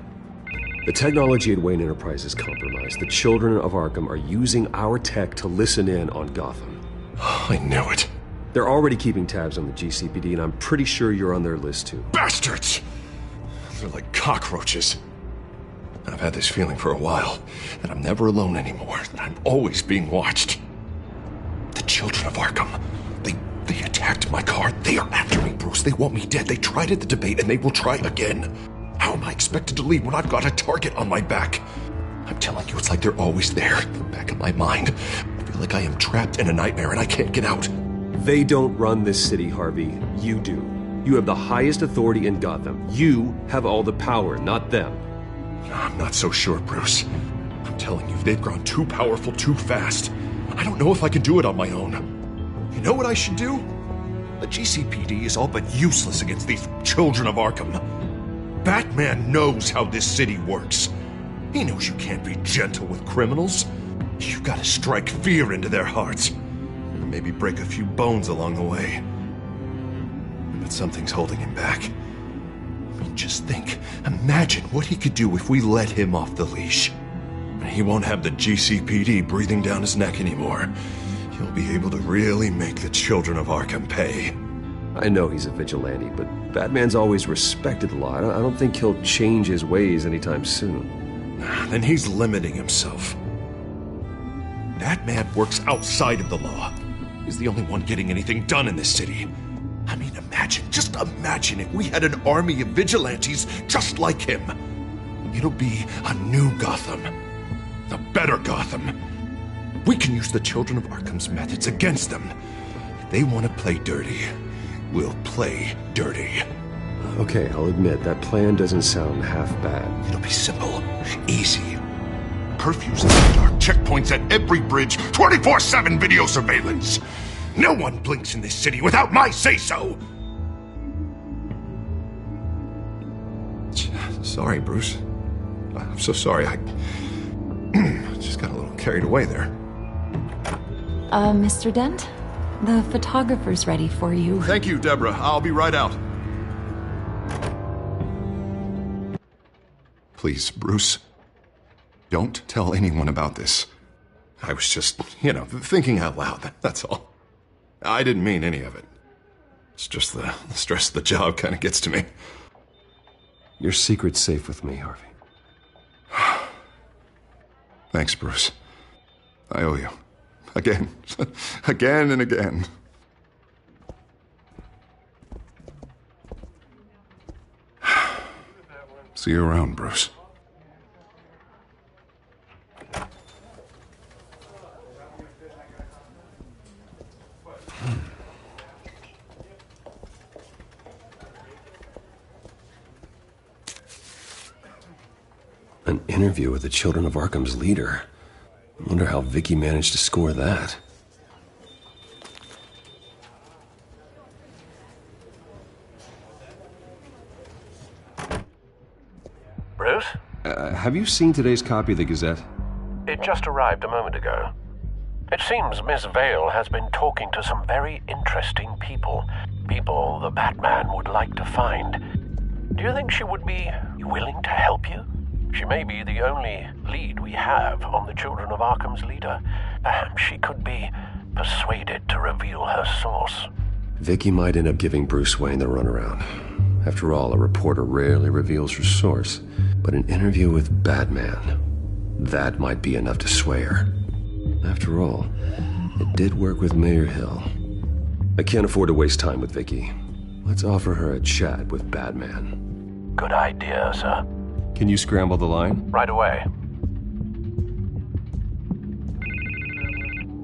The technology at Wayne Enterprise is compromised. The children of Arkham are using our tech to listen in on Gotham. I knew it. They're already keeping tabs on the GCPD, and I'm pretty sure you're on their list, too. Bastards! They're like cockroaches. I've had this feeling for a while, that I'm never alone anymore, that I'm always being watched. The children of Arkham, they attacked my car. They are after me, Bruce. They want me dead. They tried at the debate, and they will try again. How am I expected to leave when I've got a target on my back? I'm telling you, it's like they're always there, in the back of my mind. I feel like I am trapped in a nightmare and I can't get out. They don't run this city, Harvey. You do. You have the highest authority in Gotham. You have all the power, not them. I'm not so sure, Bruce. I'm telling you, they've grown too powerful too fast. I don't know if I can do it on my own. You know what I should do? The GCPD is all but useless against these children of Arkham. Batman knows how this city works. He knows you can't be gentle with criminals. You've got to strike fear into their hearts. And maybe break a few bones along the way. But something's holding him back. I mean, just think. Imagine what he could do if we let him off the leash. He won't have the GCPD breathing down his neck anymore. He'll be able to really make the children of Arkham pay. I know he's a vigilante, but Batman's always respected the law. I don't think he'll change his ways anytime soon. Then he's limiting himself. That man works outside of the law. He's the only one getting anything done in this city. I mean, just imagine if we had an army of vigilantes just like him. It'll be a new Gotham. A better Gotham. We can use the children of Arkham's methods against them. If they want to play dirty, we'll play dirty. Okay, I'll admit, that plan doesn't sound half bad. It'll be simple, easy. Curfews in the dark, checkpoints at every bridge, 24/7 video surveillance. No one blinks in this city without my say-so. Sorry, Bruce. I'm so sorry. I just got a little carried away there. Mr. Dent? The photographer's ready for you. Thank you, Deborah. I'll be right out. Please, Bruce. Don't tell anyone about this. I was just, thinking out loud. That's all. I didn't mean any of it. It's just the stress of the job kind of gets to me. Your secret's safe with me, Harvey. Thanks, Bruce. I owe you. Again. Again and again. See you around, Bruce. An interview with the Children of Arkham's leader. I wonder how Vicky managed to score that. Bruce? Have you seen today's copy of the Gazette? It just arrived a moment ago. It seems Miss Vale has been talking to some very interesting people. People the Batman would like to find. Do you think she would be willing to help you? She may be the only lead we have on the Children of Arkham's leader. Perhaps she could be persuaded to reveal her source. Vicky might end up giving Bruce Wayne the runaround. After all, a reporter rarely reveals her source. But an interview with Batman, that might be enough to sway her. After all, it did work with Mayor Hill. I can't afford to waste time with Vicky. Let's offer her a chat with Batman. Good idea, sir. Can you scramble the line? Right away.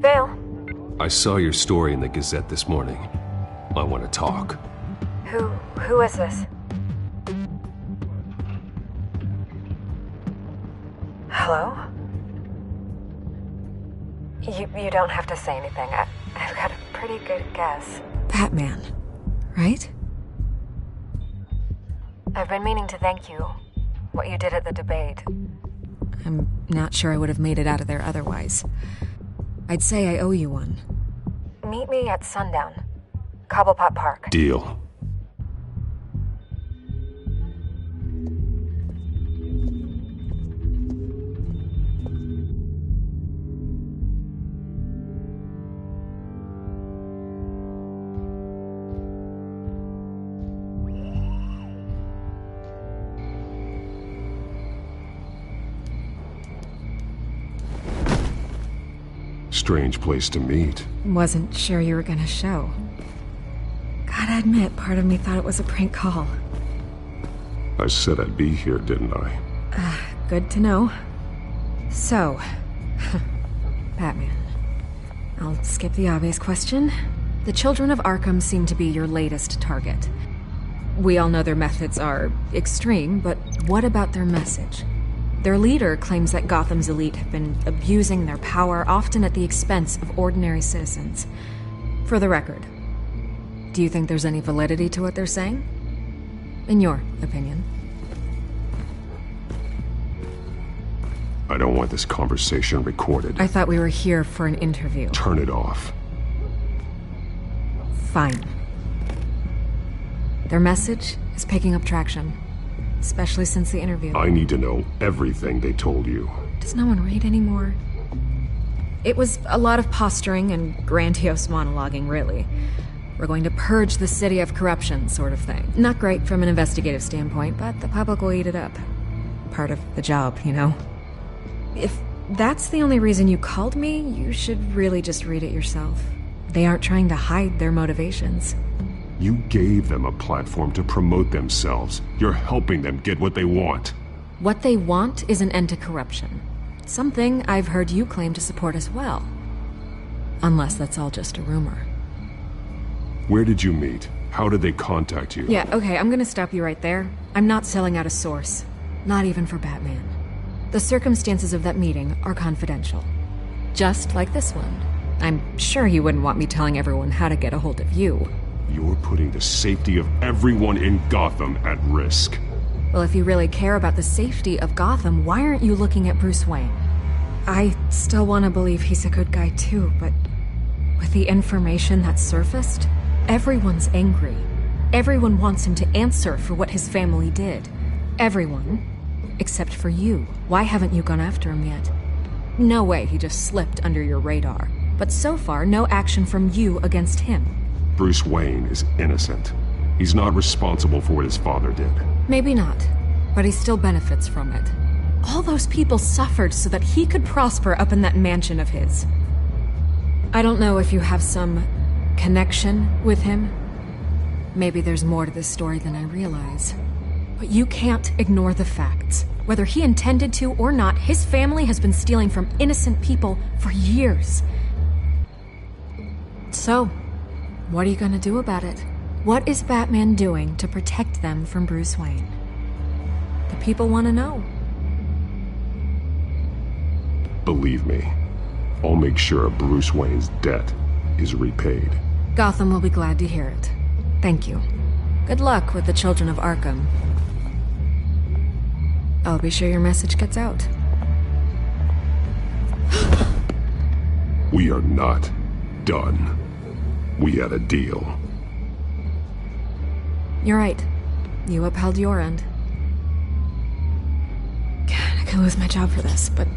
Vale. I saw your story in the Gazette this morning. I want to talk. Who is this? Hello? You don't have to say anything. I've got a pretty good guess. Batman, right? I've been meaning to thank you. What you did at the debate. I'm not sure I would have made it out of there otherwise. I'd say I owe you one. Meet me at sundown. Cobblepot Park. Deal. Strange place to meet. Wasn't sure you were gonna show. Gotta admit, part of me thought it was a prank call. I said I'd be here, didn't I? Good to know. So, Batman. I'll skip the obvious question. The Children of Arkham seem to be your latest target. We all know their methods are extreme, but what about their message? Their leader claims that Gotham's elite have been abusing their power, often at the expense of ordinary citizens. For the record, do you think there's any validity to what they're saying? In your opinion? I don't want this conversation recorded. I thought we were here for an interview. Turn it off. Fine. Their message is picking up traction. Especially since the interview. I need to know everything they told you. Does no one read anymore? It was a lot of posturing and grandiose monologuing, really. We're going to purge the city of corruption, sort of thing. Not great from an investigative standpoint, but the public will eat it up. Part of the job, you know? If that's the only reason you called me, you should really just read it yourself. They aren't trying to hide their motivations. You gave them a platform to promote themselves. You're helping them get what they want. What they want is an end to corruption. Something I've heard you claim to support as well. Unless that's all just a rumor. Where did you meet? How did they contact you? Yeah, okay, I'm gonna stop you right there. I'm not selling out a source. Not even for Batman. The circumstances of that meeting are confidential. Just like this one. I'm sure you wouldn't want me telling everyone how to get a hold of you. You're putting the safety of everyone in Gotham at risk. Well, if you really care about the safety of Gotham, why aren't you looking at Bruce Wayne? I still want to believe he's a good guy too, but with the information that surfaced, everyone's angry. Everyone wants him to answer for what his family did. Everyone, except for you. Why haven't you gone after him yet? No way he just slipped under your radar. But so far, no action from you against him. Bruce Wayne is innocent. He's not responsible for what his father did. Maybe not, but he still benefits from it. All those people suffered so that he could prosper up in that mansion of his. I don't know if you have some connection with him. Maybe there's more to this story than I realize. But you can't ignore the facts. Whether he intended to or not, his family has been stealing from innocent people for years. So, what are you gonna do about it? What is Batman doing to protect them from Bruce Wayne? The people want to know. Believe me, I'll make sure Bruce Wayne's debt is repaid. Gotham will be glad to hear it. Thank you. Good luck with the Children of Arkham. I'll be sure your message gets out. We are not done. We had a deal. You're right. You upheld your end. God, I could lose my job for this, but...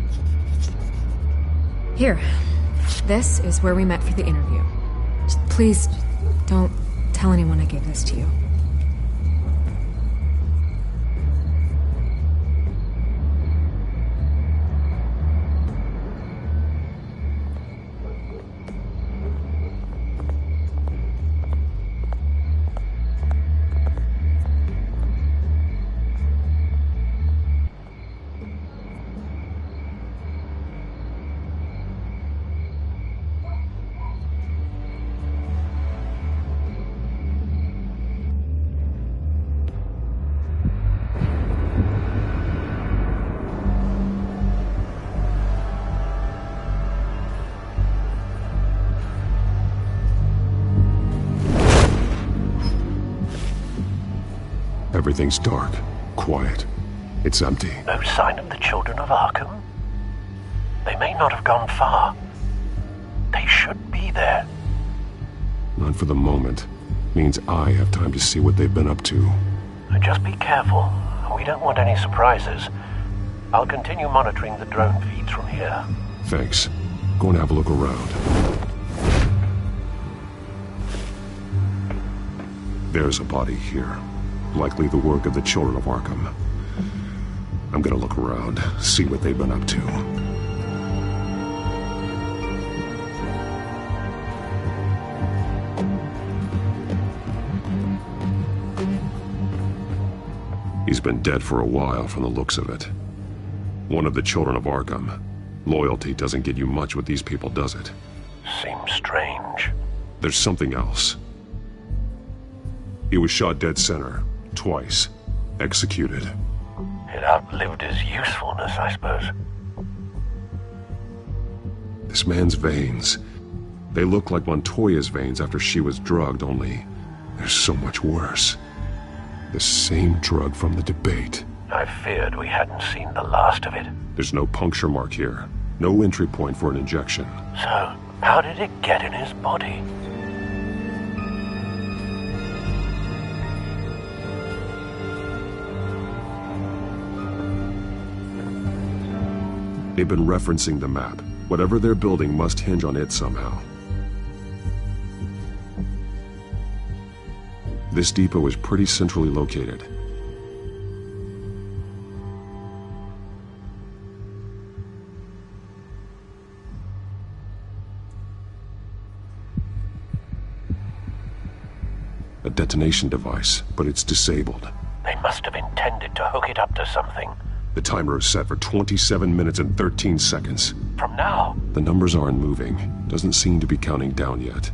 Here. This is where we met for the interview. Just please, don't tell anyone I gave this to you. Everything's dark, quiet. It's empty. No sign of the children of Arkham? They may not have gone far. They should be there. Not for the moment. Means I have time to see what they've been up to. Just be careful. We don't want any surprises. I'll continue monitoring the drone feeds from here. Thanks. Go and have a look around. There's a body here. Likely the work of the children of Arkham. I'm gonna look around, see what they've been up to. He's been dead for a while from the looks of it. One of the children of Arkham. Loyalty doesn't get you much with these people, does it? Seems strange. There's something else. He was shot dead center. Twice. Executed. It outlived his usefulness, I suppose. This man's veins. They look like Montoya's veins after she was drugged, only they're so much worse. The same drug from the debate. I feared we hadn't seen the last of it. There's no puncture mark here. No entry point for an injection. So, how did it get in his body? They've been referencing the map. Whatever they're building must hinge on it somehow. This depot is pretty centrally located. A detonation device, but it's disabled. They must have intended to hook it up to something. The timer is set for 27 minutes and 13 seconds. From now? The numbers aren't moving. Doesn't seem to be counting down yet.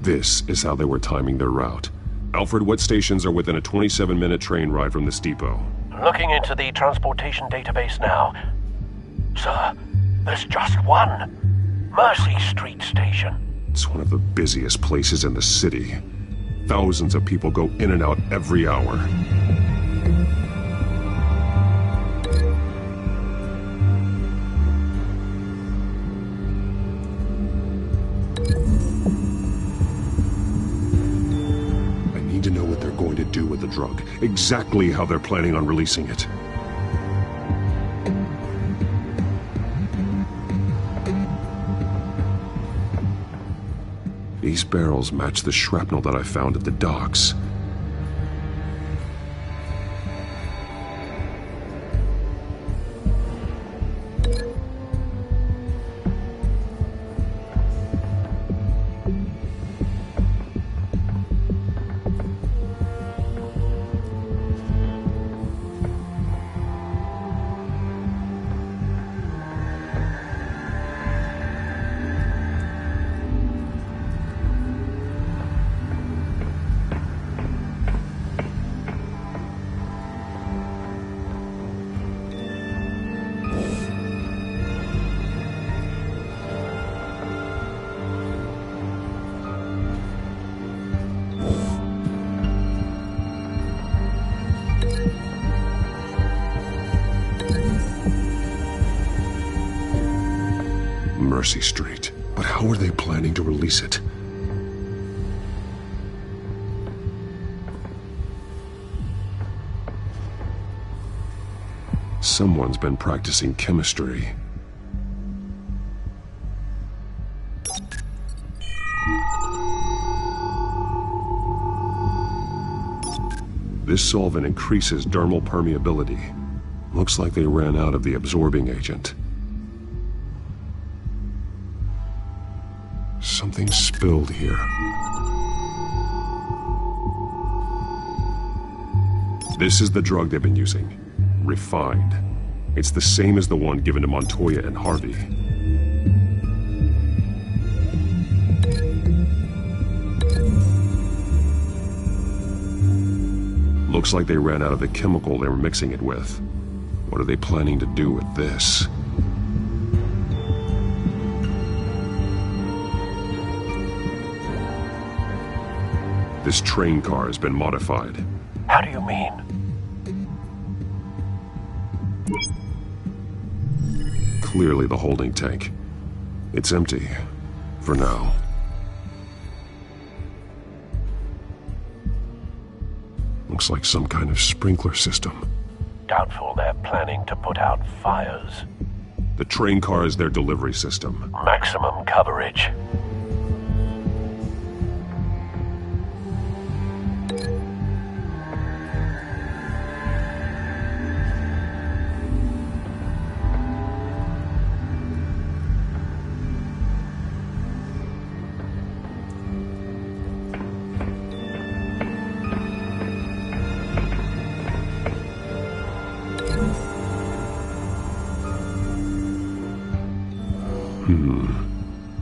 This is how they were timing their route. Alfred, what stations are within a 27-minute train ride from this depot? Looking into the transportation database now. Sir, there's just one. Mercy Street Station. It's one of the busiest places in the city. Thousands of people go in and out every hour. To know what they're going to do with the drug. Exactly how they're planning on releasing it. These barrels match the shrapnel that I found at the docks. Mercy Street. But how are they planning to release it? Someone's been practicing chemistry. This solvent increases dermal permeability. Looks like they ran out of the absorbing agent. Something spilled here. This is the drug they've been using. Refined. It's the same as the one given to Montoya and Harvey. Looks like they ran out of the chemical they were mixing it with. What are they planning to do with this? This train car has been modified. How do you mean? Clearly the holding tank. It's empty. For now. Looks like some kind of sprinkler system. Doubtful they're planning to put out fires. The train car is their delivery system. Maximum coverage.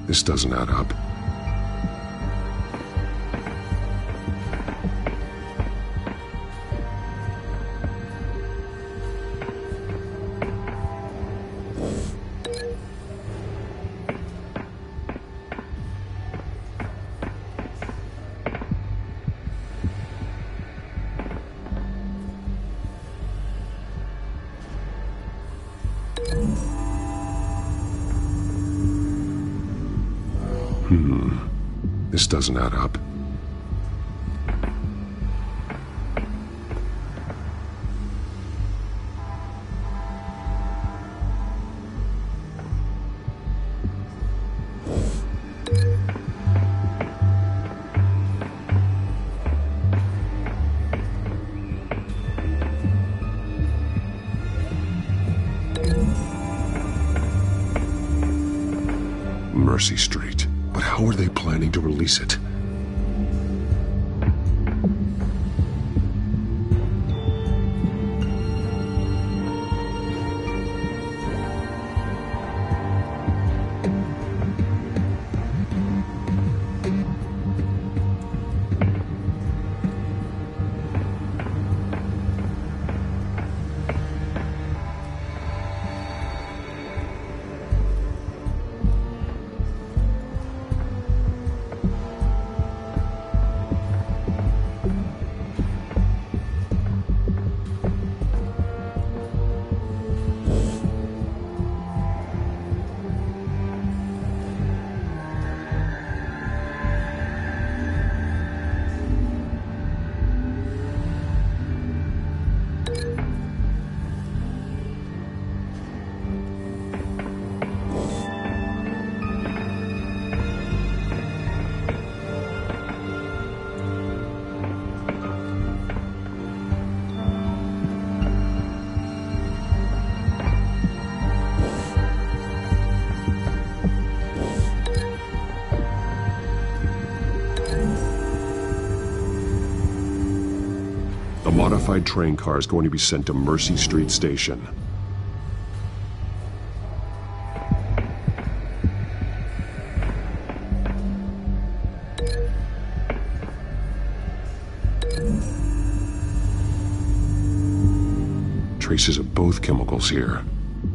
This doesn't add up. This doesn't add up. Mercy Street. But how are they planning to release it? The modified train car is going to be sent to Mercy Street Station. Traces of both chemicals here.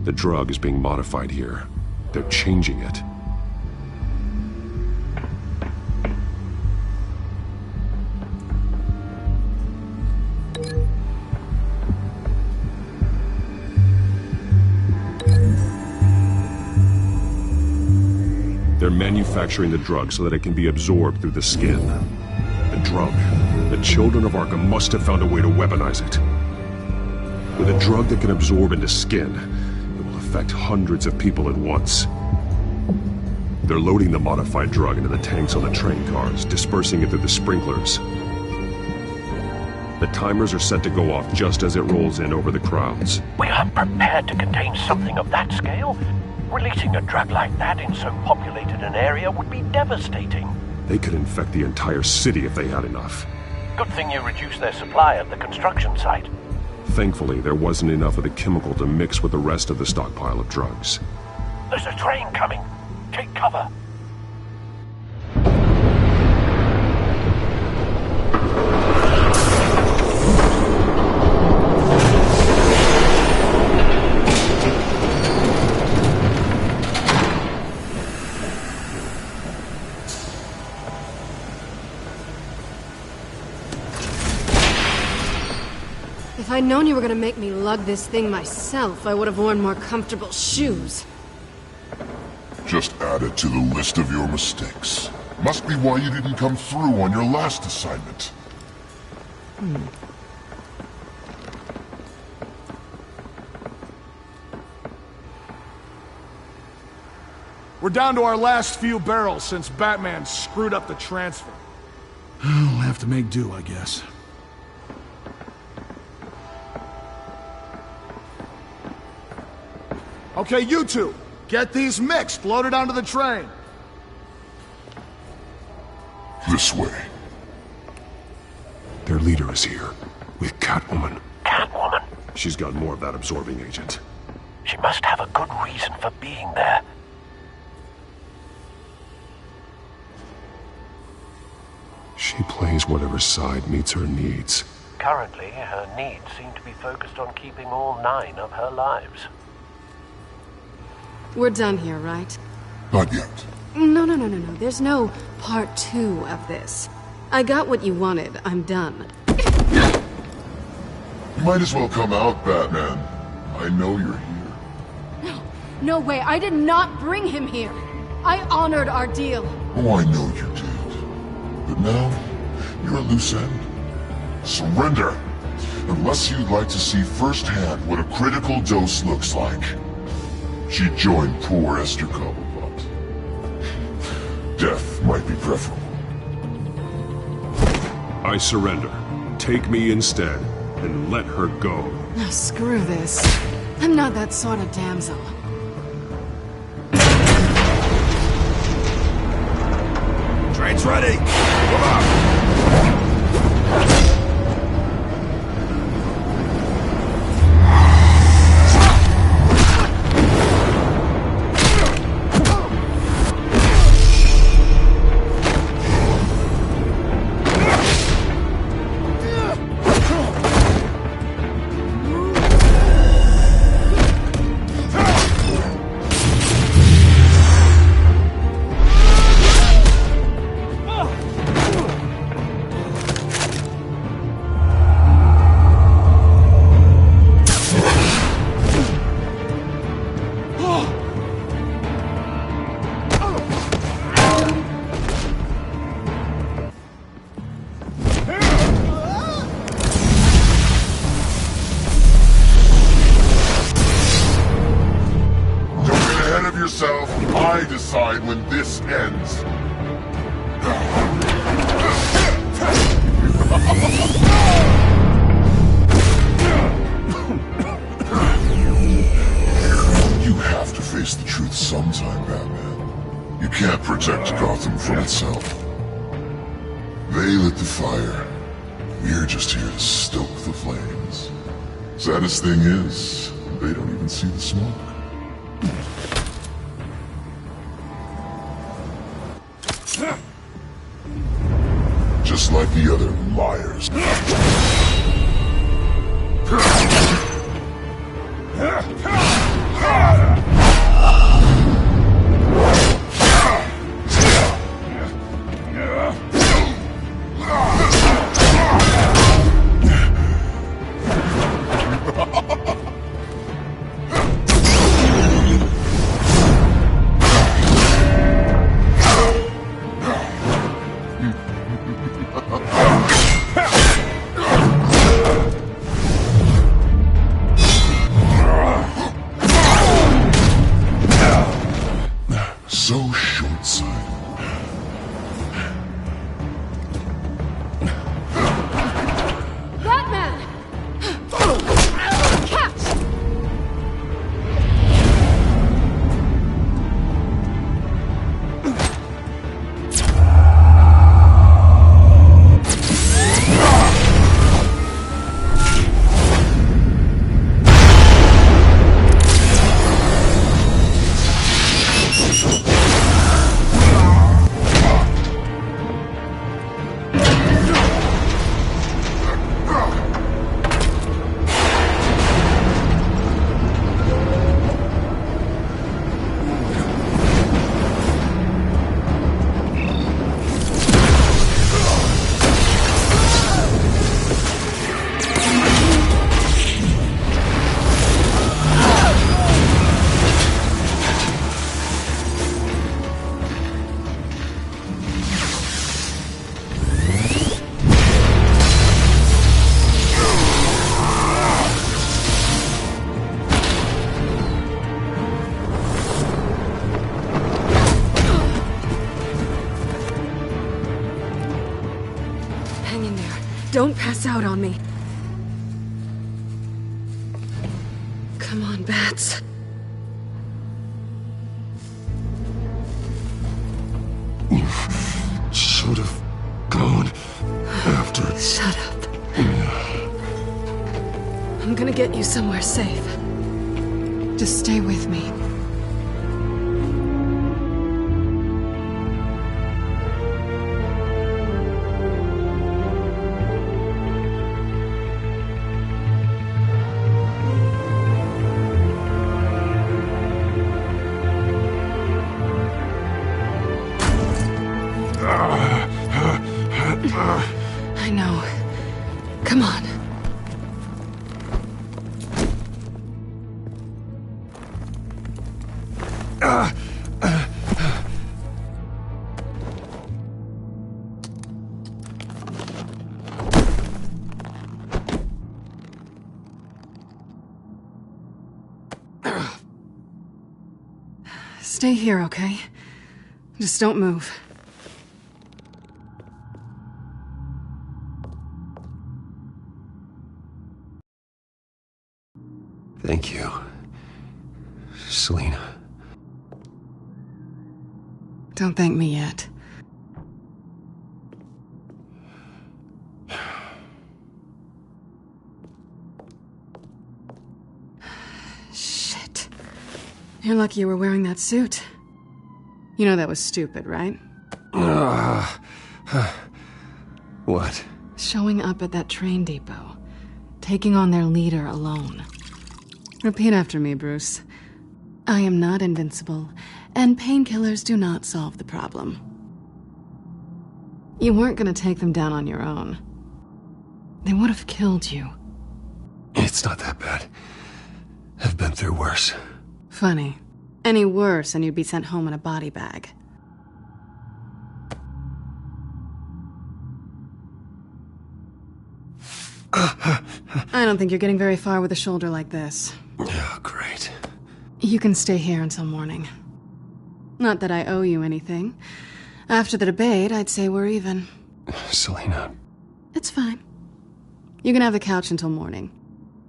The drug is being modified here. They're changing it. They're manufacturing the drug so that it can be absorbed through the skin. The drug. The children of Arkham must have found a way to weaponize it. With a drug that can absorb into skin, it will affect hundreds of people at once. They're loading the modified drug into the tanks on the train cars, dispersing it through the sprinklers. The timers are set to go off just as it rolls in over the crowds. We aren't prepared to contain something of that scale. Releasing a drug like that in so populated an area would be devastating. They could infect the entire city if they had enough. Good thing you reduced their supply at the construction site. Thankfully, there wasn't enough of the chemical to mix with the rest of the stockpile of drugs. There's a train coming. Take cover. If I'd known you were gonna make me lug this thing myself, I would have worn more comfortable shoes. Just add it to the list of your mistakes. Must be why you didn't come through on your last assignment. We're down to our last few barrels since Batman screwed up the transfer. We'll have to make do, I guess. Okay, you two, get these mixed, loaded onto the train. This way. Their leader is here, with Catwoman. Catwoman? She's got more of that absorbing agent. She must have a good reason for being there. She plays whatever side meets her needs. Currently, her needs seem to be focused on keeping all 9 of her lives. We're done here, right? Not yet. No. There's no part 2 of this. I got what you wanted. I'm done. You might as well come out, Batman. I know you're here. No way. I did not bring him here. I honored our deal. Oh, I know you did. But now, you're a loose end. Surrender! Unless you'd like to see firsthand what a critical dose looks like. She joined poor Esther Cobblepot. Death might be preferable. I surrender. Take me instead, and let her go. Oh, screw this. I'm not that sort of damsel. Train's ready! Come on! I decide when this ends. You have to face the truth sometime, Batman. You can't protect Gotham from itself. They lit the fire. We're just here to stoke the flames. Saddest thing is, they don't even see the smoke. Just like the other liars. inside. Batman! Catch! Hang in there. Don't pass out on me. Come on, Bats. You should have gone after it. Shut up. I'm gonna get you somewhere safe. Just stay with me. I know. Come on. Stay here, okay? Just don't move. Thank you, Selina. Don't thank me yet. Shit. You're lucky you were wearing that suit. You know that was stupid, right? What? Showing up at that train depot. Taking on their leader alone. Repeat after me, Bruce. I am not invincible, and painkillers do not solve the problem. You weren't gonna take them down on your own. They would have killed you. It's not that bad. I've been through worse. Funny. Any worse and you'd be sent home in a body bag. I don't think you're getting very far with a shoulder like this. Oh, great. You can stay here until morning. Not that I owe you anything. After the debate, I'd say we're even. Selina. It's fine. You can have the couch until morning.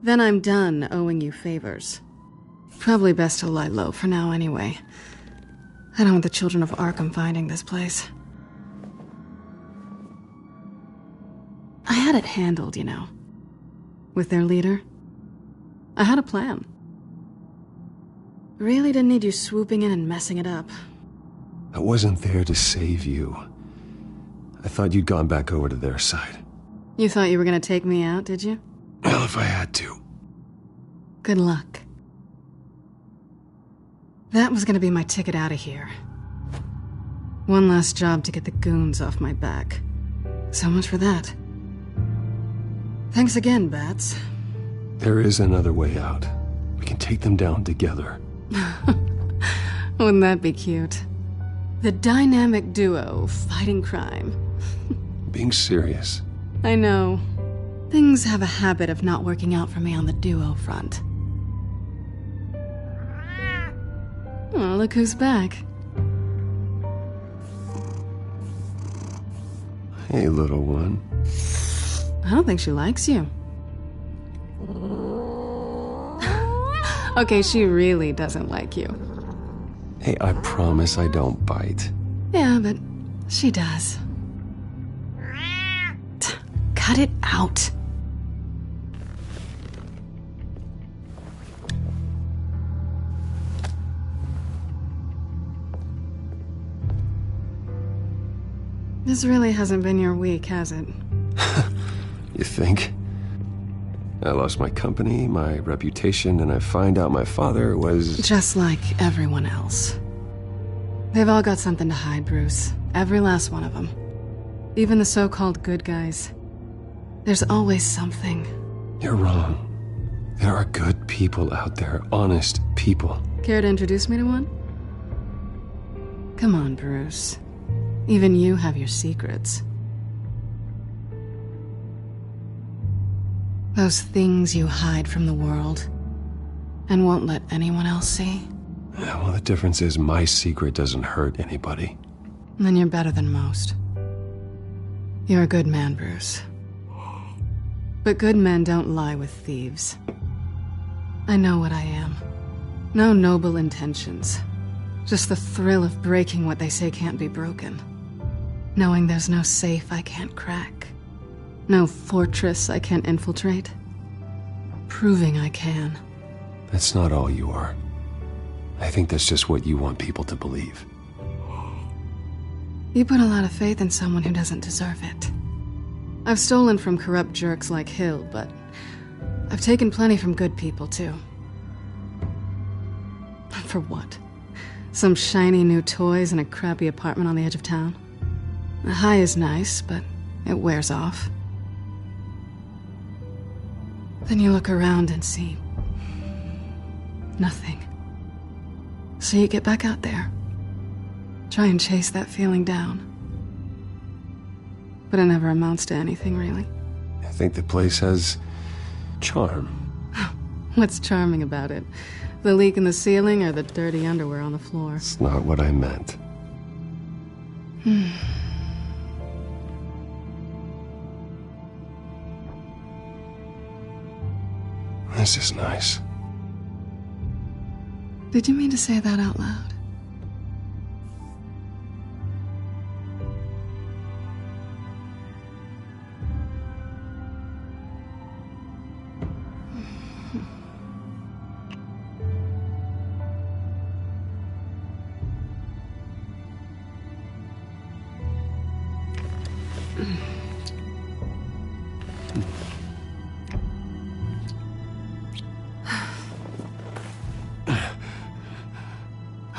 Then I'm done owing you favors. Probably best to lie low for now anyway. I don't want the children of Arkham finding this place. I had it handled, you know. With their leader. I had a plan. Really didn't need you swooping in and messing it up. I wasn't there to save you. I thought you'd gone back over to their side. You thought you were gonna take me out, did you? Well, if I had to. Good luck. That was gonna be my ticket out of here. One last job to get the goons off my back. So much for that. Thanks again, Bats. There is another way out. We can take them down together. Wouldn't that be cute? The dynamic duo fighting crime. Being serious. I know. Things have a habit of not working out for me on the duo front. Oh, look who's back. Hey, little one. I don't think she likes you. Okay, she really doesn't like you. Hey, I promise I don't bite. Yeah, but she does. Cut it out. This really hasn't been your week, has it? You think? I lost my company, my reputation, and I find out my father was... Just like everyone else. They've all got something to hide, Bruce. Every last one of them. Even the so-called good guys. There's always something. You're wrong. There are good people out there, honest people. Care to introduce me to one? Come on, Bruce. Even you have your secrets. Those things you hide from the world and won't let anyone else see. Yeah, well, the difference is my secret doesn't hurt anybody. Then you're better than most. You're a good man, Bruce. But good men don't lie with thieves. I know what I am. No noble intentions. Just the thrill of breaking what they say can't be broken. Knowing there's no safe I can't crack. No fortress I can't infiltrate. Proving I can. That's not all you are. I think that's just what you want people to believe. You put a lot of faith in someone who doesn't deserve it. I've stolen from corrupt jerks like Hill, but I've taken plenty from good people, too. For what? Some shiny new toys and a crappy apartment on the edge of town? The high is nice, but it wears off. Then you look around and see nothing. So you get back out there. Try and chase that feeling down. But it never amounts to anything, really. I think the place has charm. What's charming about it? The leak in the ceiling or the dirty underwear on the floor? It's not what I meant. This is nice. Did you mean to say that out loud?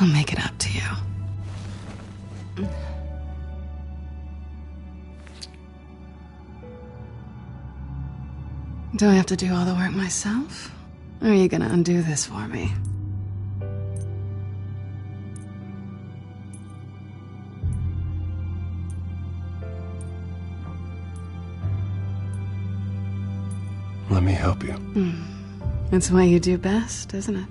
I'll make it up to you. Do I have to do all the work myself? Or are you gonna undo this for me? Let me help you. It's what you do best, isn't it?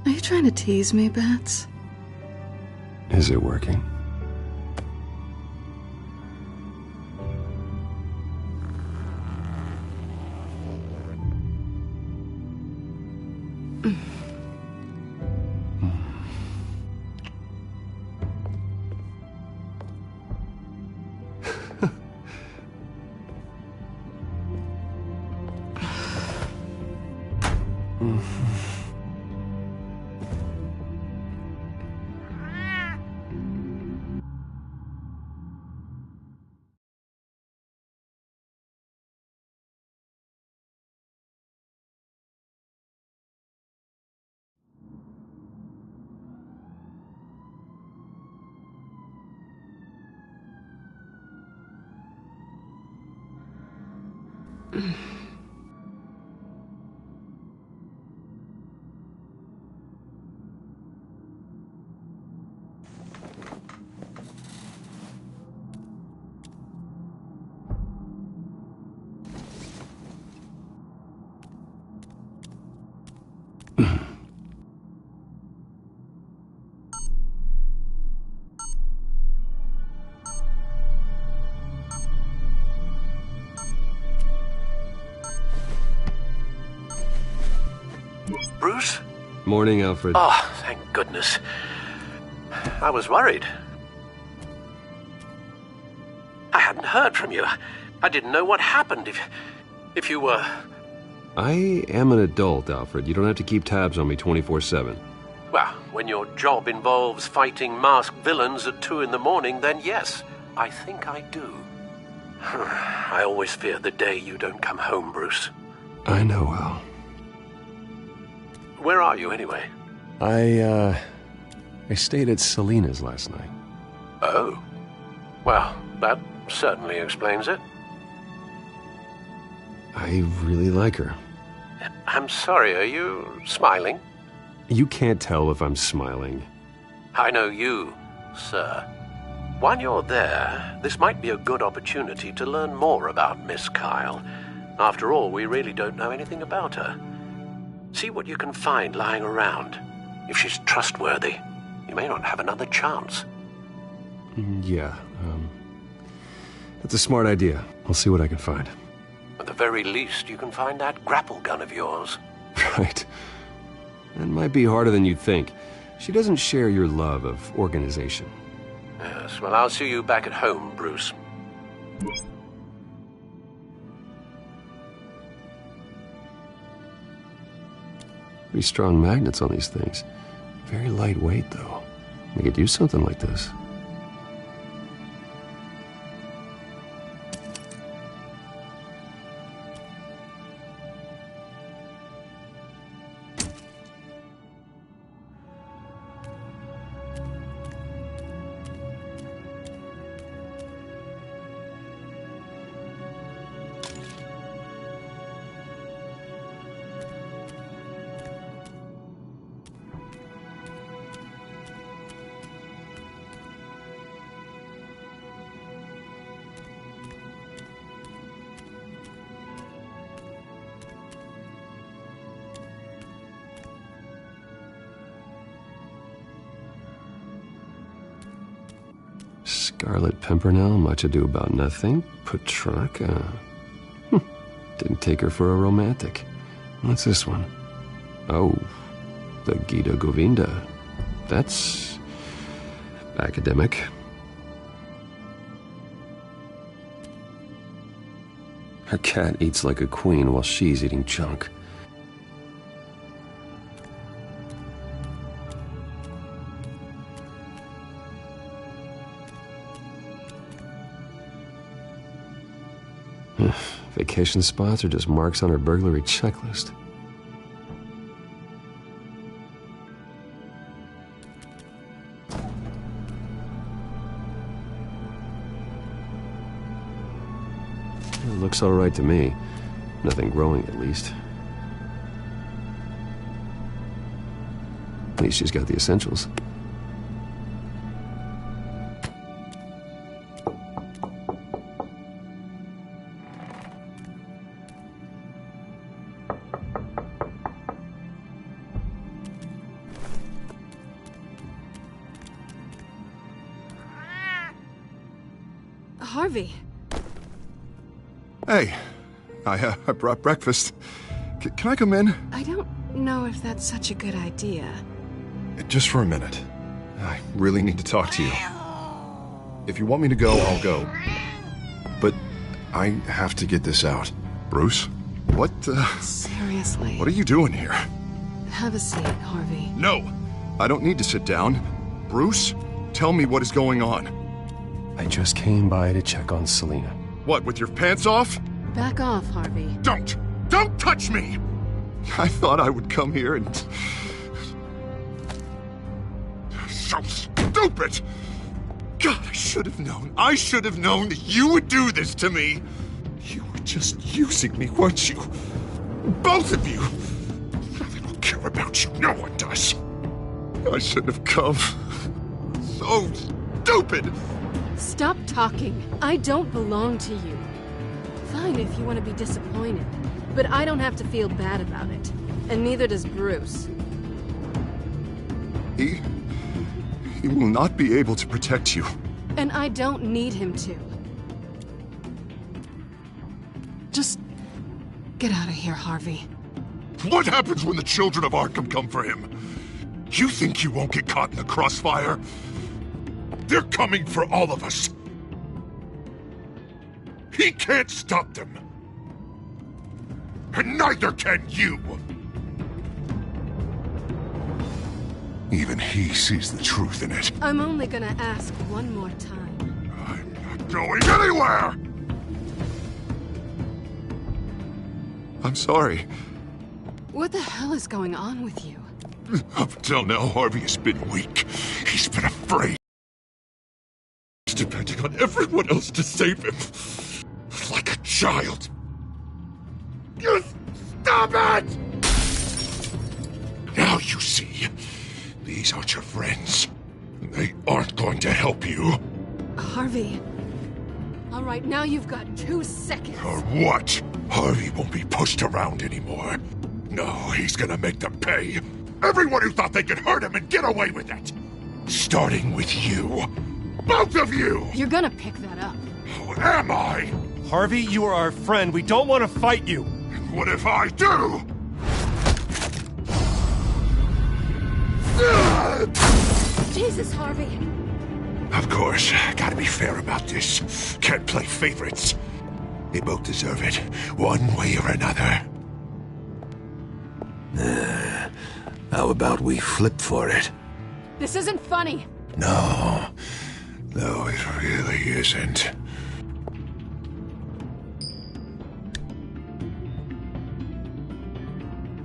Are you trying to tease me, Bats? Is it working? Bruce? Morning, Alfred. Oh, thank goodness. I was worried. I hadn't heard from you. I didn't know what happened if you were... I am an adult, Alfred. You don't have to keep tabs on me 24/7. Well, when your job involves fighting masked villains at 2 in the morning, then yes, I think I do. I always fear the day you don't come home, Bruce. I know, Al. Where are you, anyway? I stayed at Selena's last night. Oh. Well, that certainly explains it. I really like her. I'm sorry, are you smiling? You can't tell if I'm smiling. I know you, sir. While you're there, this might be a good opportunity to learn more about Miss Kyle. After all, we really don't know anything about her. See what you can find lying around. If she's trustworthy, you may not have another chance. Yeah, that's a smart idea. I'll see what I can find. At the very least, you can find that grapple gun of yours. Right. That might be harder than you'd think. She doesn't share your love of organization. Yes, well, I'll see you back at home, Bruce. Pretty strong magnets on these things. Very lightweight, though. We could use something like this. Scarlet Pimpernel, Much Ado About Nothing, Petrarca. Didn't take her for a romantic. What's this one? Oh, the Gita Govinda. That's academic. Her cat eats like a queen while she's eating junk. Vacation spots are just marks on her burglary checklist. It looks all right to me. Nothing growing, at least. At least she's got the essentials. Harvey. Hey, I brought breakfast. Can I come in? I don't know if that's such a good idea. Just for a minute. I really need to talk to you. If you want me to go, I'll go. But I have to get this out. Bruce? What, Seriously. What are you doing here? Have a seat, Harvey. No! I don't need to sit down. Bruce, tell me what is going on. I just came by to check on Selena. What, with your pants off? Back off, Harvey. Don't touch me! I thought I would come here and... So stupid! God, I should have known. I should have known that you would do this to me. You were just using me, weren't you? Both of you. I don't care about you. No one does. I shouldn't have come. So stupid! Stop talking. I don't belong to you. Fine if you want to be disappointed, but I don't have to feel bad about it. And neither does Bruce. He will not be able to protect you. And I don't need him to. Just get out of here, Harvey. What happens when the children of Arkham come for him? You think you won't get caught in the crossfire? They're coming for all of us. He can't stop them. And neither can you. Even he sees the truth in it. I'm only gonna ask one more time. I'm not going anywhere! I'm sorry. What the hell is going on with you? Up until now, Harvey has been weak. He's been afraid. He's depending on everyone else to save him. Like a child. You stop it! Now you see. These aren't your friends. They aren't going to help you. Harvey. All right, now you've got 2 seconds. Or what? Harvey won't be pushed around anymore. No, he's gonna make them pay. Everyone who thought they could hurt him and get away with it. Starting with you. Both of you! You're gonna pick that up. Who am I? Harvey, you are our friend. We don't want to fight you. What if I do? Jesus, Harvey. Of course, gotta be fair about this. Can't play favorites. They both deserve it, one way or another. How about we flip for it? This isn't funny. No, it really isn't.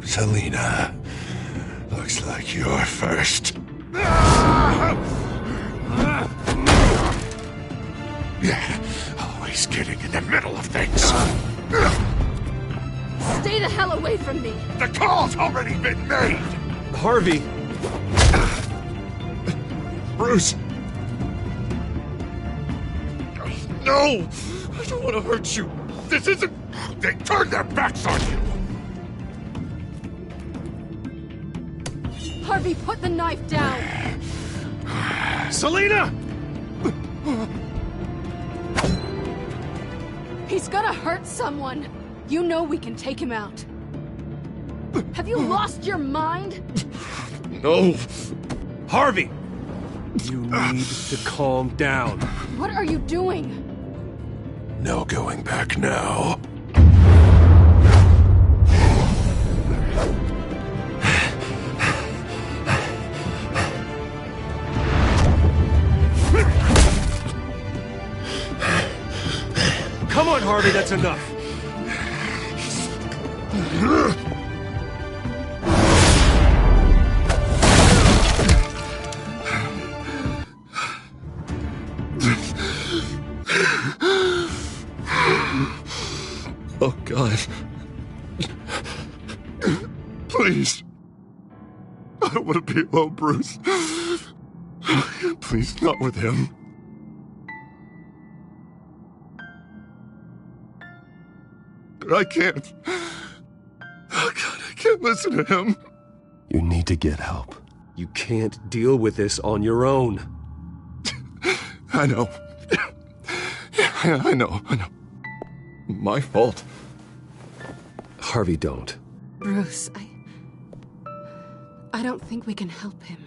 Selina, looks like you're first. Yeah, always getting in the middle of things. Stay the hell away from me. The call's already been made. Harvey. Bruce. No, I don't want to hurt you. This isn't... They turned their backs on you. Harvey, put the knife down. Selina! He's gonna hurt someone. You know we can take him out. Have you lost your mind? No. Harvey! You need to calm down. What are you doing? No going back now. Come on, Harvey, that's enough. Oh, God. Please. I don't want to be alone, Bruce. Please, not with him. I can't. Oh, God, I can't listen to him. You need to get help. You can't deal with this on your own. I know. Yeah, I know. My fault. Harvey, don't. Bruce, I don't think we can help him.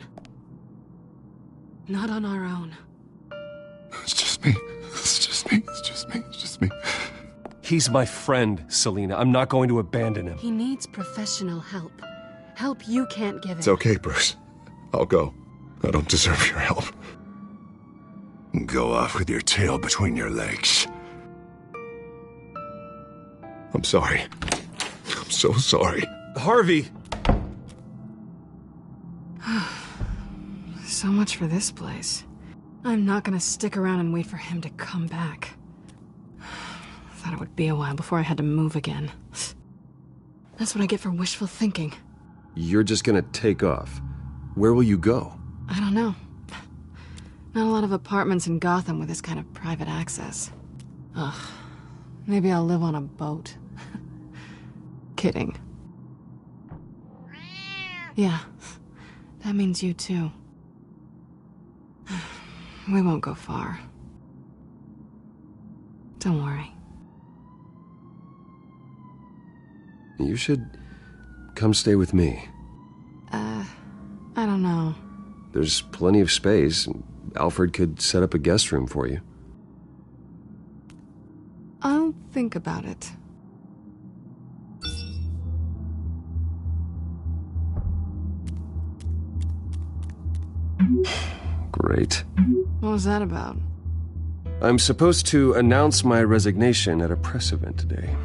Not on our own. It's just me. He's my friend, Selina. I'm not going to abandon him. He needs professional help. Help you can't give him. It's okay, Bruce. I'll go. I don't deserve your help. Go off with your tail between your legs. I'm sorry. I'm so sorry. Harvey! So much for this place. I'm not gonna stick around and wait for him to come back. Thought it would be a while before I had to move again. That's what I get for wishful thinking. You're just gonna take off. Where will you go? I don't know. Not a lot of apartments in Gotham with this kind of private access. Ugh. Maybe I'll live on a boat. Kidding. Yeah. That means you too. We won't go far. Don't worry. You should come stay with me? I don't know. There's plenty of space. Alfred could set up a guest room for you. I'll think about it. Great. What was that about? I'm supposed to announce my resignation at a press event today.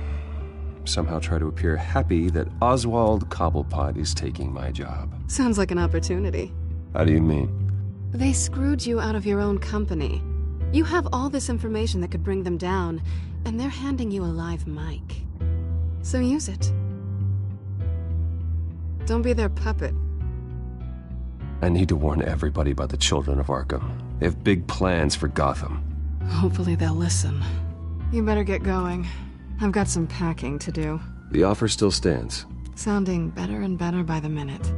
Somehow try to appear happy that Oswald Cobblepot is taking my job. Sounds like an opportunity. How do you mean? They screwed you out of your own company. You have all this information that could bring them down, and they're handing you a live mic. So use it. Don't be their puppet. I need to warn everybody about the Children of Arkham. They have big plans for Gotham. Hopefully they'll listen. You better get going. I've got some packing to do. The offer still stands. Sounding better and better by the minute.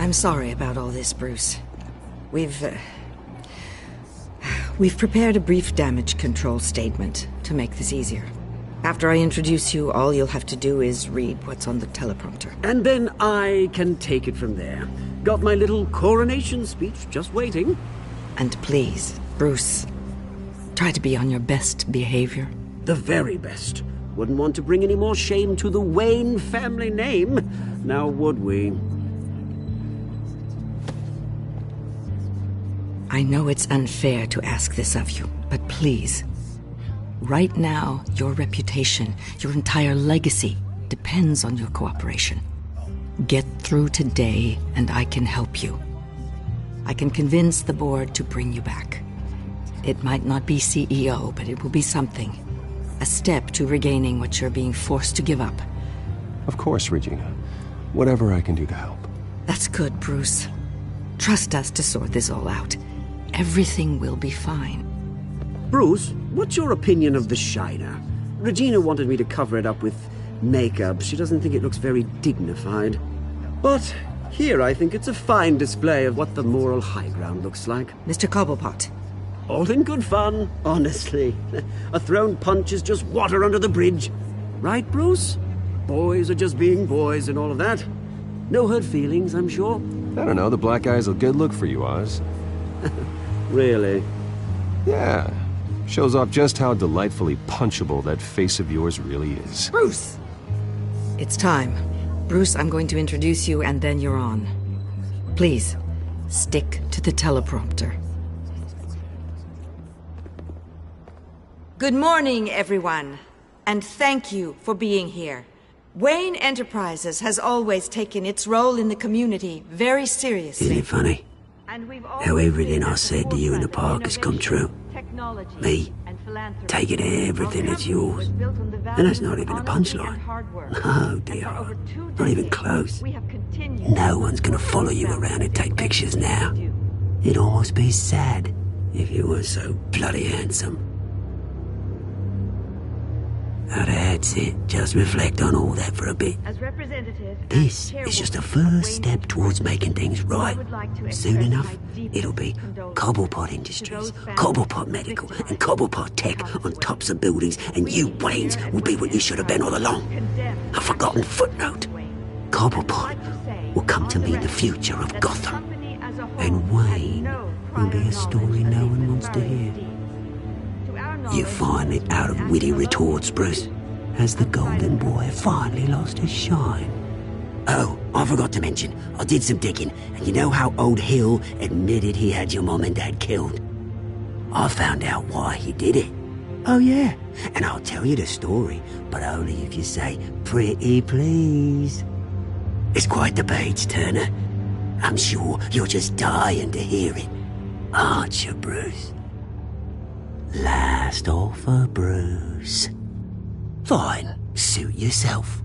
I'm sorry about all this, Bruce. We've prepared a brief damage control statement to make this easier. After I introduce you, all you'll have to do is read what's on the teleprompter. And then I can take it from there. Got my little coronation speech just waiting. And please, Bruce, try to be on your best behavior. The very best. Wouldn't want to bring any more shame to the Wayne family name, now would we? I know it's unfair to ask this of you, but please, right now, your reputation, your entire legacy, depends on your cooperation. Get through today, and I can help you. I can convince the board to bring you back. It might not be CEO, but it will be something. A step to regaining what you're being forced to give up. Of course, Regina. Whatever I can do to help. That's good, Bruce. Trust us to sort this all out. Everything will be fine. Bruce, what's your opinion of the Shiner? Regina wanted me to cover it up with makeup. She doesn't think it looks very dignified. But here I think it's a fine display of what the moral high ground looks like. Mr. Cobblepot. All in good fun, honestly. A thrown punch is just water under the bridge. Right, Bruce? Boys are just being boys and all of that. No hurt feelings, I'm sure. I don't know, the black eye's a good look for you, Oz. Really? Yeah. Shows off just how delightfully punchable that face of yours really is. Bruce! It's time. Bruce, I'm going to introduce you and then you're on. Please, stick to the teleprompter. Good morning, everyone. And thank you for being here. Wayne Enterprises has always taken its role in the community very seriously. Isn't it funny? How everything I said to you in the park has come true. Me, taking everything that's yours. And that's not even a punchline. No, dear. Not even close. No one's gonna follow you around and take pictures now. It'd almost be sad if you were so bloody handsome. Now that's it. Just reflect on all that for a bit. This is just a first step towards making things right. Soon enough, it'll be Cobblepot Industries, Cobblepot Medical, and Cobblepot Tech on tops of buildings, and you, Waynes, will be what you should have been all along. A forgotten footnote. Cobblepot will come to mean the future of Gotham. And Wayne will be a story no one wants to hear. You finally out of witty retorts, Bruce. Has the golden boy finally lost his shine? Oh, I forgot to mention, I did some digging, and you know how old Hill admitted he had your mom and dad killed? I found out why he did it. Oh yeah, and I'll tell you the story, but only if you say, pretty please. It's quite the page, Turner. I'm sure you're just dying to hear it. Aren't you, Bruce? Last offer, Bruce. Fine. Suit yourself.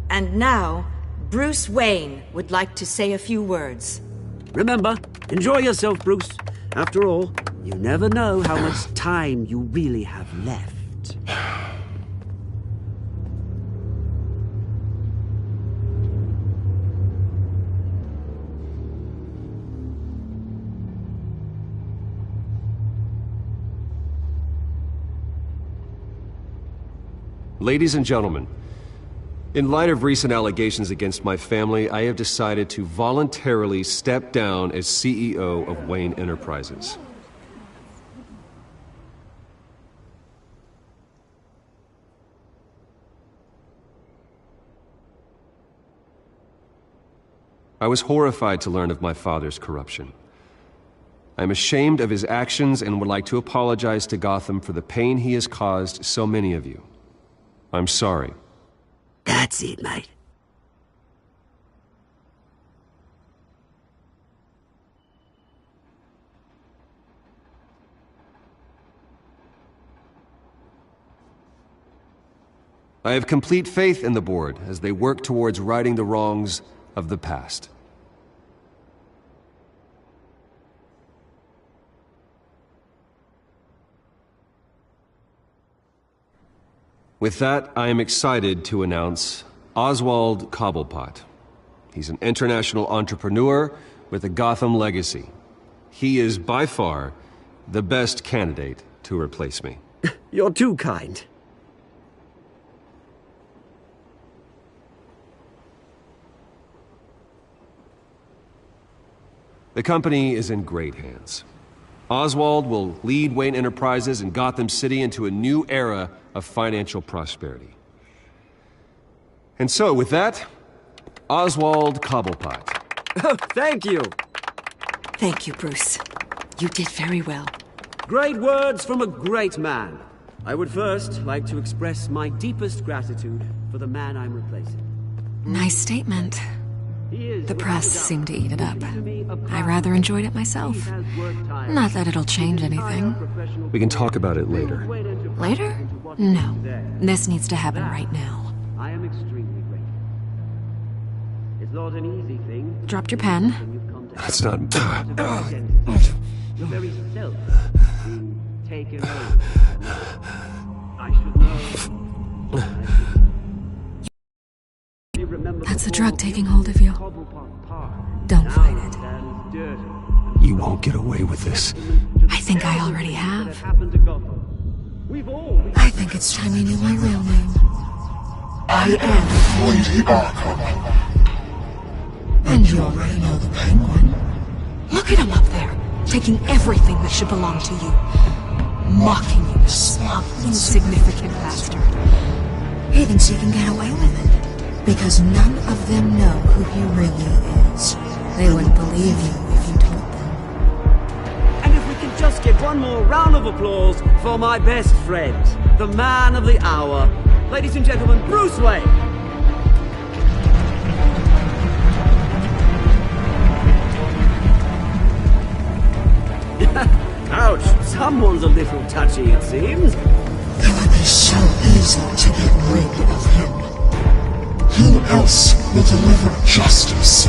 And now, Bruce Wayne would like to say a few words. Remember, enjoy yourself, Bruce. After all, you never know how much time you really have left. Ladies and gentlemen, in light of recent allegations against my family, I have decided to voluntarily step down as CEO of Wayne Enterprises. I was horrified to learn of my father's corruption. I am ashamed of his actions and would like to apologize to Gotham for the pain he has caused so many of you. I'm sorry. That's it, mate. I have complete faith in the board as they work towards righting the wrongs of the past. With that, I am excited to announce Oswald Cobblepot. He's an international entrepreneur with a Gotham legacy. He is by far the best candidate to replace me. You're too kind. The company is in great hands. Oswald will lead Wayne Enterprises and Gotham City into a new era of financial prosperity. And so, with that, Oswald Cobblepot. Oh, thank you. Thank you, Bruce. You did very well. Great words from a great man. I would first like to express my deepest gratitude for the man I'm replacing. Nice statement. The press seemed to eat it up. I rather enjoyed it myself. Not that it'll change anything. We can talk about it later. Later? No. This needs to happen right now. I am extremely grateful. It's not an easy thing. Dropped your pen. That's not... Your very self being taken over. I should know. That's the drug taking hold of you. Don't fight it. You won't get away with this. I think I already have. I think it's time you knew my real name. I am Lady Arkham. And you already know the Penguin. Look at him up there, taking everything that should belong to you. Mocking you, smug, insignificant bastard. He thinks he can get away with it. Because none of them know who he really is. They wouldn't believe you if you told them. And if we can just get one more round of applause for my best friend, the man of the hour, ladies and gentlemen, Bruce Wayne. Ouch, someone's a little touchy, it seems. It would be so easy to get rid of him. Who else will deliver justice?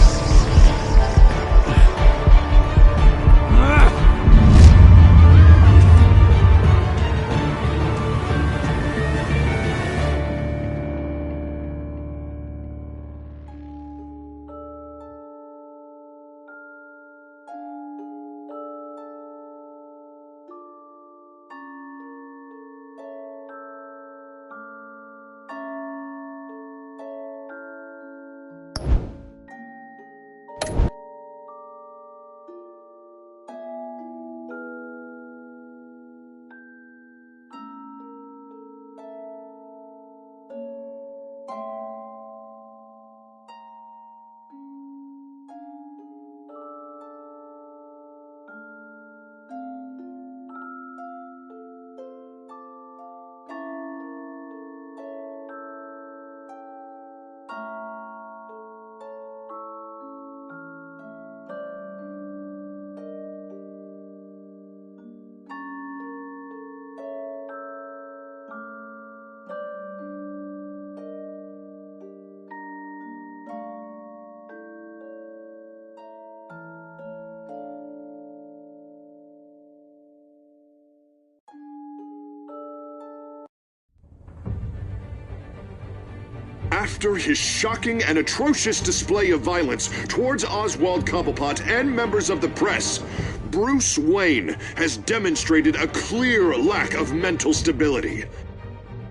After his shocking and atrocious display of violence towards Oswald Cobblepot and members of the press, Bruce Wayne has demonstrated a clear lack of mental stability.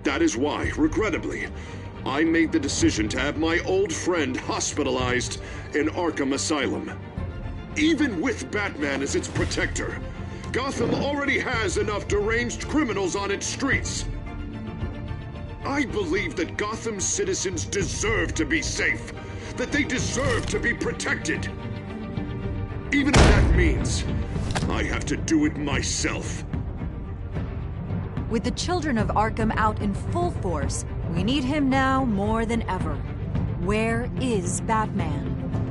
That is why, regrettably, I made the decision to have my old friend hospitalized in Arkham Asylum. Even with Batman as its protector, Gotham already has enough deranged criminals on its streets. I believe that Gotham's citizens deserve to be safe, that they deserve to be protected. Even if that means I have to do it myself. With the children of Arkham out in full force, we need him now more than ever. Where is Batman?